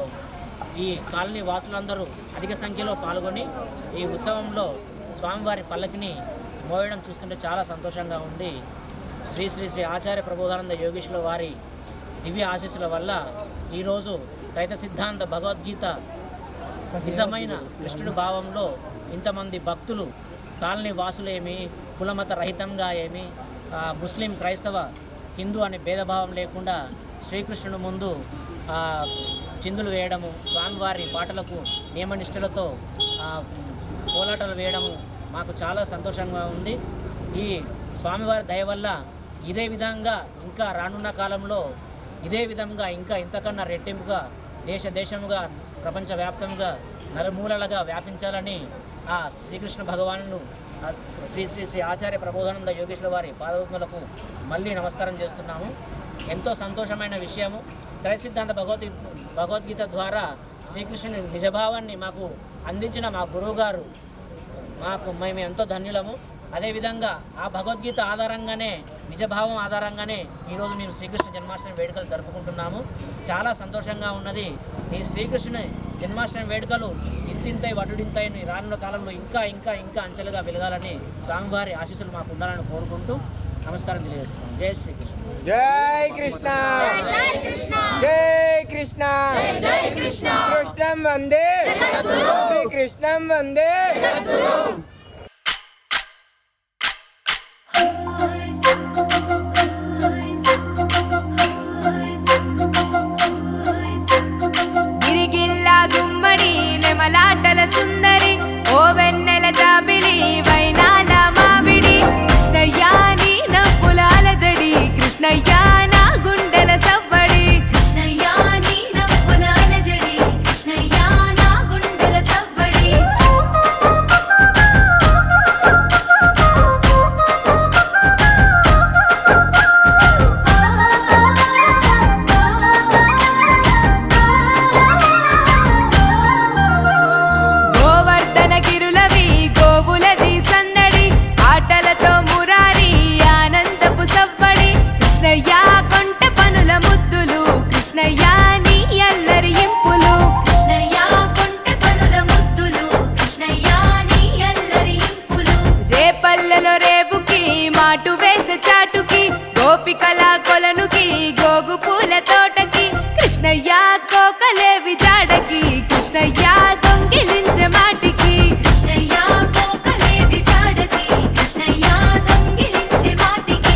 ఈ కాలనీ వాసులందరూ అధిక సంఖ్యలో పాల్గొని ఈ ఉత్సవంలో స్వామివారి పల్లకిని మోయడం చూస్తుంటే చాలా సంతోషంగా ఉంది. శ్రీ శ్రీ శ్రీ ఆచార్య ప్రబోధానంద యోగీశ్వరుల వారి దివ్య ఆశీస్సుల వల్ల ఈరోజు రైత సిద్ధాంత భగవద్గీత నిజమైన కృష్ణుడి భావంలో ఇంతమంది భక్తులు కాలనీ వాసులేమి, కులమత రహితంగా ఏమి, ముస్లిం క్రైస్తవ హిందూ అనే భేదభావం లేకుండా శ్రీకృష్ణుని ముందు చిందులు వేయడము, స్వామివారి పాటలకు నియమనిష్టలతో కోలాటలు వేయడము మాకు చాలా సంతోషంగా ఉంది. ఈ స్వామివారి దయ వల్ల ఇదే విధంగా ఇంకా రానున్న కాలంలో ఇదే విధంగా ఇంకా ఇంతకన్నా రెట్టింపుగా దేశముగా ప్రపంచవ్యాప్తంగా నలుమూలలుగా వ్యాపించాలని ఆ శ్రీకృష్ణ భగవాను శ్రీ శ్రీ శ్రీ ఆచార్య ప్రబోధానంద యోగేశ్వర వారి పాదములకు మళ్ళీ నమస్కారం చేస్తున్నాము. ఎంతో సంతోషమైన విషయము. త్రైసిద్ధాంత భగవద్గీత ద్వారా శ్రీకృష్ణుని నిజభావాన్ని మాకు అందించిన మా గురువుగారు మేము ఎంతో ధన్యులము. అదేవిధంగా ఆ భగవద్గీత ఆధారంగానే నిజభావం ఆధారంగానే ఈరోజు మేము శ్రీకృష్ణ జన్మాష్టమి వేడుకలు జరుపుకుంటున్నాము. చాలా సంతోషంగా ఉన్నది. ఈ శ్రీకృష్ణుని జన్మాష్టమి వేడుకలు ఇంతింతై వటుడింతై రానున్న కాలంలో ఇంకా ఇంకా ఇంకా అంచెలుగా వెలగాలని స్వామివారి ఆశీస్సులు మాకు ఉండాలని కోరుకుంటూ నమస్కారం తెలియజేస్తున్నాం. జై శ్రీకృష్ణ. జై కృష్ణ. జై కృష్ణ. జై కృష్ణ. జై కృష్ణ. కృష్ణం వందే కృష్ణం వందే. గిరిగిల్లా గుమ్మడి నెమలాటల సుందరి ఓ వెన్నెల జాబిలి వైనాల మామిడి కృష్ణయ్యా నీ నవ్వులాల జడి కృష్ణయ్యా నా గుండెల సవ్వడి కృష్ణయ్యా నీ నవ్వులాల జడి కృష్ణయ్యా నా గుండెల సవ్వడి. గోవర్ధన గిరులవి గోవులది సందడి ఆటలతో మురారి ఆనందపు సవ్వడి కృష్ణయ్యా కొంట పనుల ముద్దులు కృష్ణయ్యా నీ అల్లరి ఇంపులు కృష్ణయ్యా కొంట పనుల ముద్దులు కృష్ణయ్యా నీ అల్లరి ఇంపులు. రేపల్లెలో రేవుకి మాటు వేసే చాటుకి గోపికల కొలనుకి గోగు పూల తోటకి కృష్ణయ్యా కోకలేవి జాడకి కృష్ణయ్యా దొంగిలించే మాటికి కృష్ణయ్యా కోకలేవి జాడకి కృష్ణయ్యా దొంగిలించే మాటికి.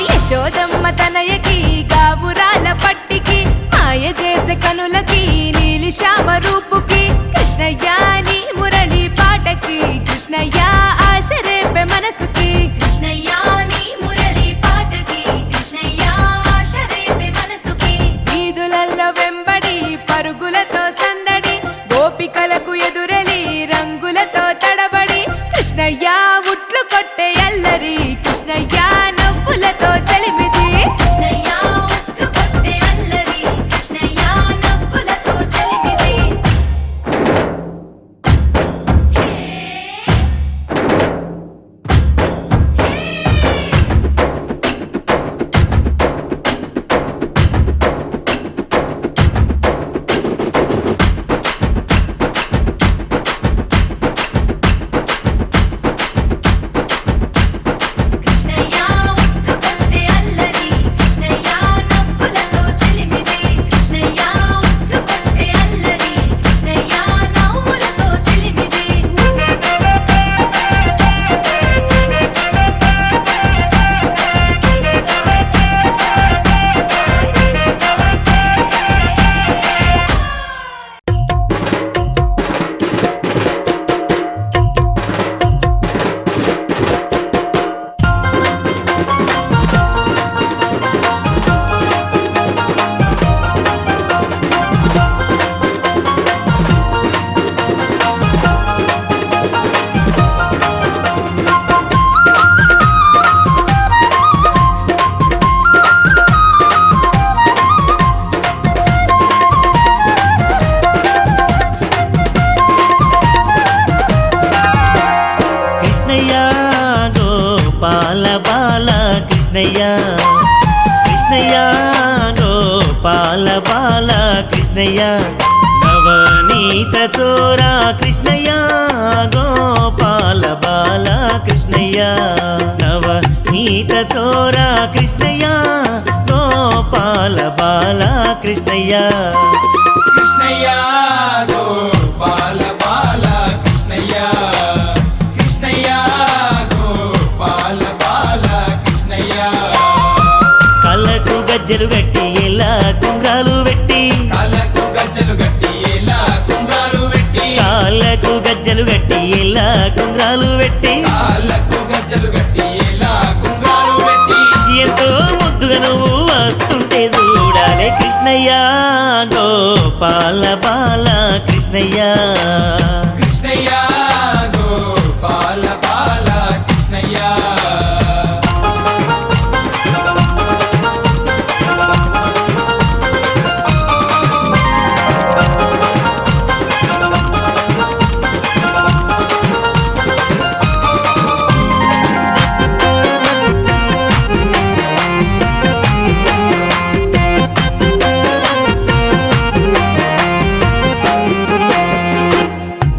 యశోదమ్మ తనయకి గావురాల పట్టికి మాయ చేసే కనులకి నీలి శ్యామ రూపుకి కృష్ణయ్యా నీ మురళి పాటకి కృష్ణయ్యా ఆశ రేపే మనసుకి కృష్ణయ్యా నీ మురళి పాటకి కృష్ణయ్యా ఆశ రేపే మనసుకి. వీధులలో వెంబడి పరుగులతో సందడి గోపికలకు ఎదురెలి రంగులతో తడబడి కృష్ణయ్యా ఉట్లు కొట్టే అల్లరి కృష్ణయ్యా నవ్వులతో చలిమిది కృష్ణయ్యా ఉట్లు కొట్టే అల్లరి కృష్ణయ్యా నవ్వులతో చలిమిది. కృష్ణయ్యా ఉట్లు కొట్టే అల్లరి కృష్ణయ్యా నవ్వులతో చలిమిది కృష్ణయ్యా ఉట్లు కొట్టే అల్లరి కృష్ణయ్యా నవ్వులతో చలిమిది. కృష్ణయ్య గోపాల బాల కృష్ణయ్య కృష్ణయ్య గోపాల బాల కృష్ణయ్య నవనీత చోరా కృష్ణయ్య గోపాల బాల కృష్ణయ్య నవనీత చోరా కృష్ణయ్య గోపాల బాల కృష్ణయ్య. కృష్ణయ్య గోపాల బాల కృష్ణయ్య కృష్ణయ్య గోపాల బాల కృష్ణయ్య. కళ్ళకు గజ్జలు కట్టి ఎలా కుంగాలు పెట్టి కాళ్ళకు గజ్జలు గట్టి ఎలా కుంగాలు పెట్టి కాళ్ళకు గజ్జలు గట్టి ఎలా కుంగాలు పెట్టి కాళ్ళకు గజ్జలు గట్టి ఎలా కుంగాలు పెట్టి ఎంతో ముద్దుగా నువ్వు వస్తుంటే చూడాలి కృష్ణయ్య గోపాల బాల కృష్ణయ్య కృష్ణయ్య గోపాల బాల కృష్ణయ్య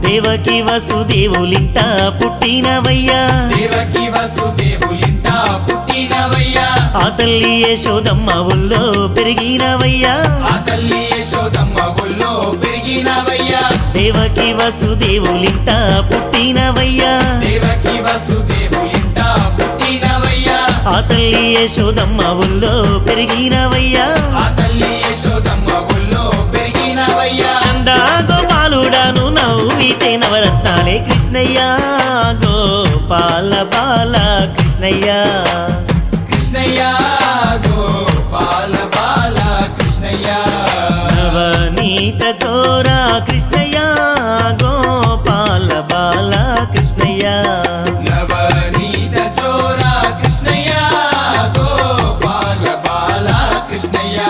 దేవకి వసుదేవులింట పుట్టినవయ్యా దేవకి వసుదేవులింట పుట్టినవయ్యా ఆ తల్లి యశోదమ్మ ఊళ్ళో పెరిగినవయ్యా ఆ తల్లి యశోదమ్మ ఒళ్ళో పెరిగినవయ్యా దేవకి వసుదేవులింట పుట్టినవయ్యా దేవకి వసుదేవులింట పుట్టినవయ్యా ఆ తల్లి యశోదమ్మ ఊళ్ళో పెరిగినవయ్యా ఆ తల్లి యశోదమ్మ ఒళ్ళో పెరిగినవయ్యా నందా గోపాలుడాను నవ్వితే నవరత్నాలే కృష్ణయ్య గోపాల బాల కృష్ణయ్య కృష్ణయ్య గోపాల బాల కృష్ణయ్య నవనీత చోరా కృష్ణయ్య గోపాల బాల కృష్ణయ్య నవనీత చోర కృష్ణయ్య గోపాల బాల కృష్ణయ్య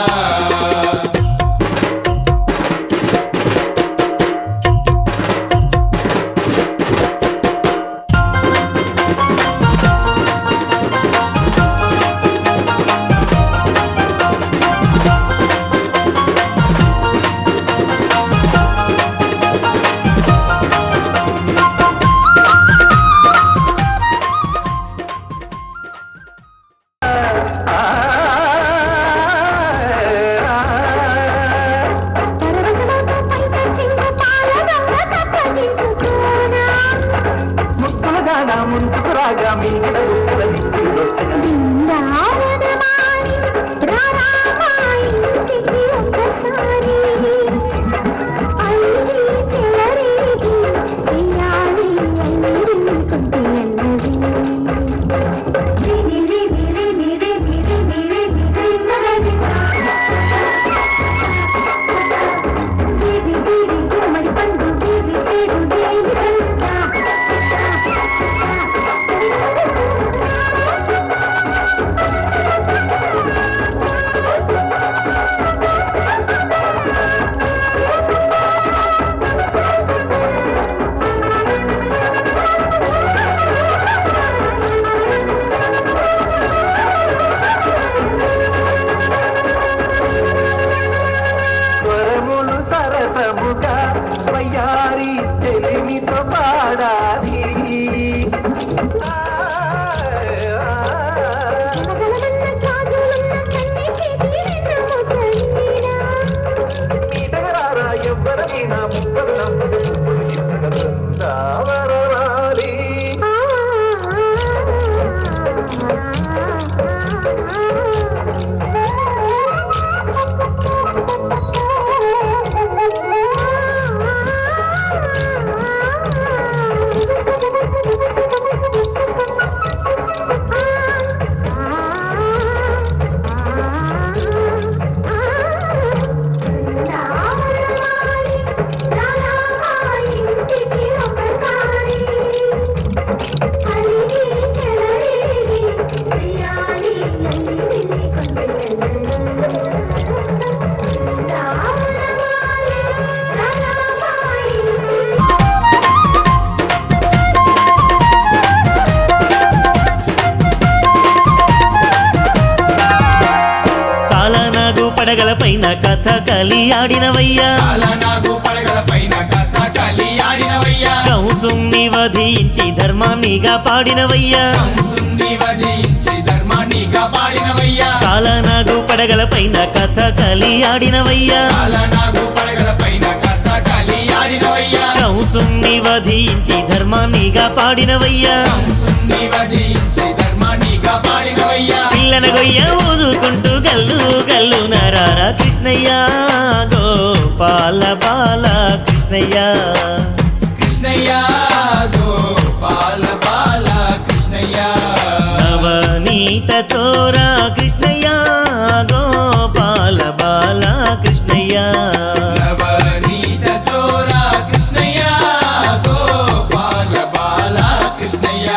పడగల పైన కథకలి ఆడినవయ్యా కాలనాగు పడగల పైన కథకలి ఆడినవయ్యా కంసుని వధించి ధర్మాన్నిగా పాడినవయ్యా కంసుని వధించి ధర్మాన్నిగా పాడినవయ్యా కాలనాగు పడగల పైన కథకలి ఆడినవయ్యా కాలనాగు పడగల పైన కథకలి ఆడినవయ్యా కంసుని వధించి ధర్మాన్నిగా పాడినవయ్యా కంసుని వధించి ధర్మాన్నిగా పాడినవయ్యా పిల్లన గొయ్య ఊదుకుంటూ గల్లు గల్లు నరారా కృష్ణయ్య గోపాల బాల కృష్ణయ్య కృష్ణయ్య గోపాల బాల కృష్ణయ్య నవనీత చోరా కృష్ణయ్య గోపాల బాల కృష్ణయ్య నవనీత చోరా కృష్ణయ్య గోపాల బాల కృష్ణయ్య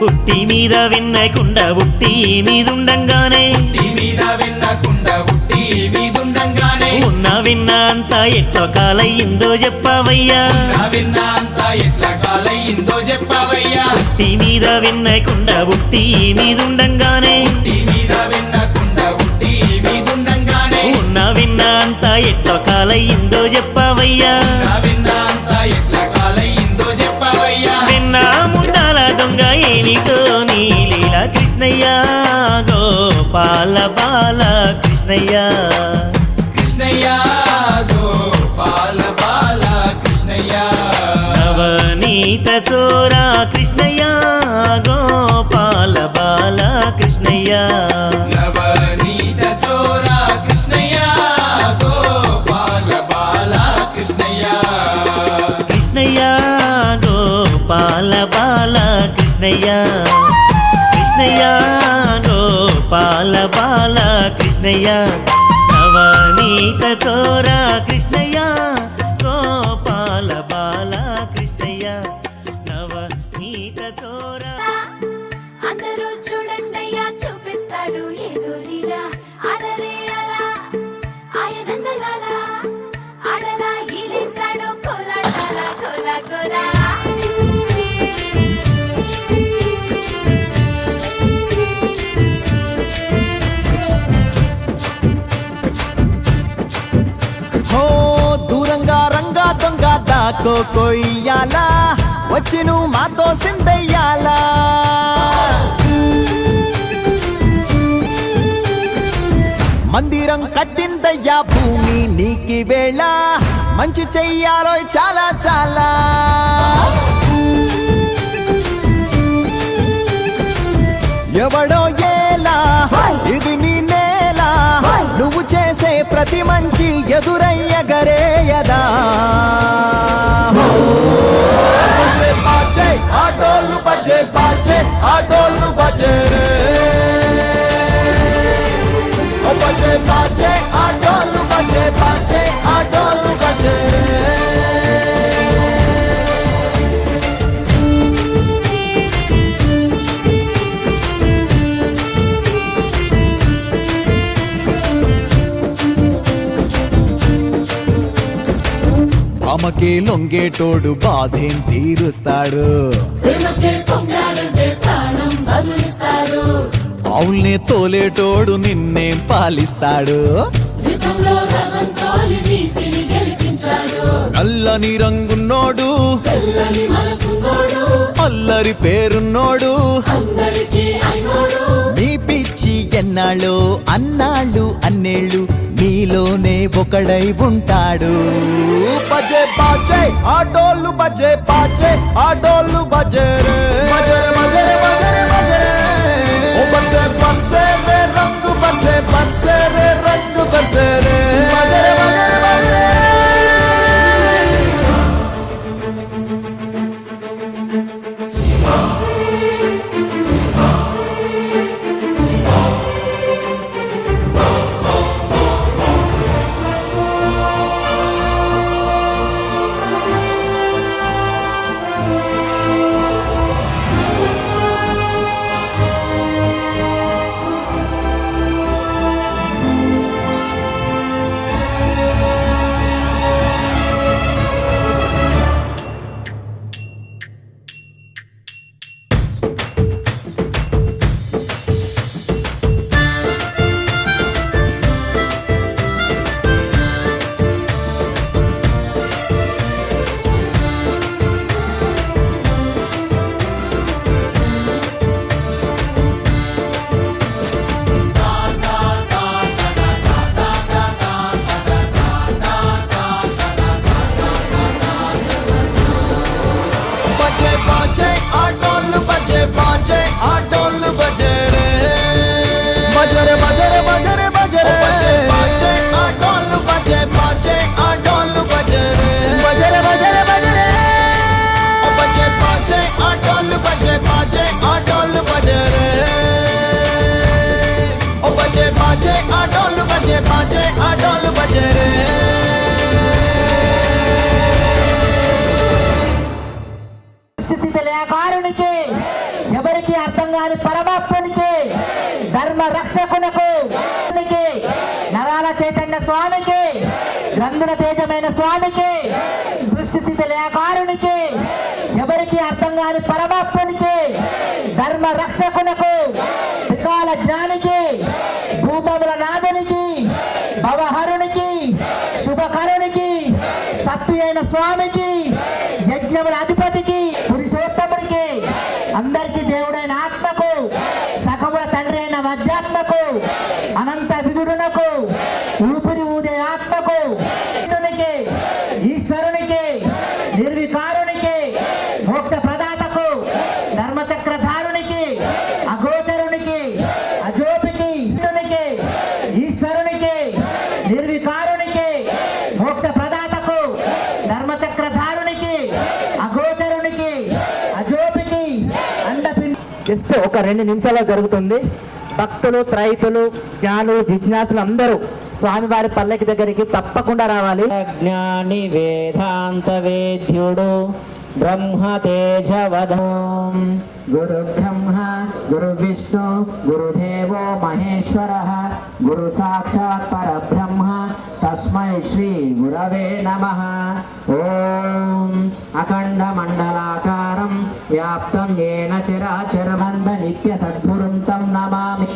పుట్టి మీద విన్నకుండ ఉట్టి మీదుండంగానే ఉట్టి మీద విన్నకుండ ఉట్టి మీదుండంగానే ఉన్న విన్న అంతా ఎట్లా కాలయ్యిందో చెప్పవయ్యా నా విన్న అంతా ఎట్లా కాలయ్యిందో చెప్పవయ్యా పుట్టి మీద విన్నకుండ ఉట్టి మీదుండంగానే ఉట్టి మీద విన్నకుండ ఉట్టి మీదుండంగానే ఉన్న విన్న అంతా ఎట్లా కాలయ్యిందో చెప్పవయ్యా నా విన్న అంతా ఎట్లా కాలయ్యిందో చెప్పవయ్యా విన్న ముందాల దొంగ ఏమిటో నీ లీల కృష్ణయ్య గోపాల బాల కృష్ణయ్య కృష్ణయ్య గోపాల బాల కృష్ణయ్య నవనీత చోరా కృష్ణయ్య గోపాల బాల కృష్ణయ్య నవనీత చోరా కృష్ణయ్య గోపాల బాల కృష్ణయ్య కృష్ణయ్య గోపాల బాల కృష్ణయ్య కృష్ణయ్య గోపాల బాల కృష్ణయ్య నవనీత చోరా కృష్ణయ్య గోపాల బాల కృష్ణయ్య నవనీత చోరా అందరూ చూడండయ్యా చూపిస్తాడు ఏదో లీలా అలరే అలా ఆయనందలాలా ఆడలా ఈలేసాడు కోలాటాల కోలా కోలా హో దూరంగా రంగా దొంగ దాకో కొయ్యాలా వచ్చి నువ్వు మాతో సిందయ్యాలా మందిరం కట్టిందయ్యా భూమి నీకి వేళ మంచి చెయ్యాలో చాలా చాలా ఎవడో ఏలా ఇది నీ నేల నువ్వు చేసే ప్రతి మంచి ఎదురయ్యగరేయదా ఆటోళ్ళు బజే బాజే ఆటోళ్ళు బజే రే ఓ బజే బాజే ఆటోళ్ళు బజే బాజే ఆటోళ్ళు బజే రే అమ్మకే లొంగేటోడు బాధేం తీరుస్తాడు ఆవుల్నే తోలేటోడు నిన్నేం పాలిస్తాడు నల్లని రంగున్నోడు అల్లరి పేరున్నోడు మీ పిచ్చి ఎన్నాళ్ళు అన్నాళ్ళు అన్నేళ్ళు మీలోనే ఒకడై ఉంటాడు బజే బాజే ఆటోళ్ళు బజే బాజే ఆటోళ్ళు బజే రే బజరే బజరే బజరే బజరే ఓ బజే బజే రే రంగు బజే బజే రే రంగు బజే రే బజరే బజరే బజరే బాజే ఆ డోలు బజే బాజే ఆ డోలు బజే రే లేఖారునికి ఎవరికి అర్థం కాని పరమాత్మునికి ధర్మ రక్షకునకు నరాల చైతన్య స్వామికి గ్రంథుల తేజమైన స్వామికి దృష్టి స్థితి లేఖారునికి ఎవరికి అర్థం కాని పరమాత్మునికి ధర్మ రక్షకునకు త్రికాల జ్ఞానికి భూతముల నాథునికి భవహరునికి శుభకరునికి సత్య అయిన స్వామికి యజ్ఞముల అధిపతికి పురుషోత్తముడికి అందరికీ దేవుడైన ఆత్మకు సఖముల తండ్రి అయిన మధ్యాత్మకు అనంత విధుడునకు ఊపిరి ఊదే ఆత్మకు ఈశ్వరునికి నిర్వికారునికి మోక్ష ప్రదాతకు ధర్మచక్రధారునికి అగోచరునికి అజోపికి ఈశ్వరునికి నిర్వికారునికి మోక్ష ప్రదాతకు ధర్మచక్రధారునికి అగోచరునికి అజోపికి అండపిండి జస్ట్ ఒక 2 నిమిషాల్లో జరుగుతుంది. భక్తులు త్రైతులు జ్ఞానులు జిజ్ఞాసులు అందరూ స్వామివారి పల్లకి దగ్గరికి తప్పకుండా రావాలి. జ్ఞాని వేదాంత వేద్యుడు బ్రహ్మ తేజవదం గురు బ్రహ్మ గురు విష్ణు గురుదేవో మహేశ్వర గురు సాక్షాత్ పరబ్రహ్మ తస్మై శ్రీ గురవే నమః. ఓం అఖండ మండలాకారం వ్యాప్తం ఏన చరాచరమంద నిత్య సద్గురుం తం నమామి.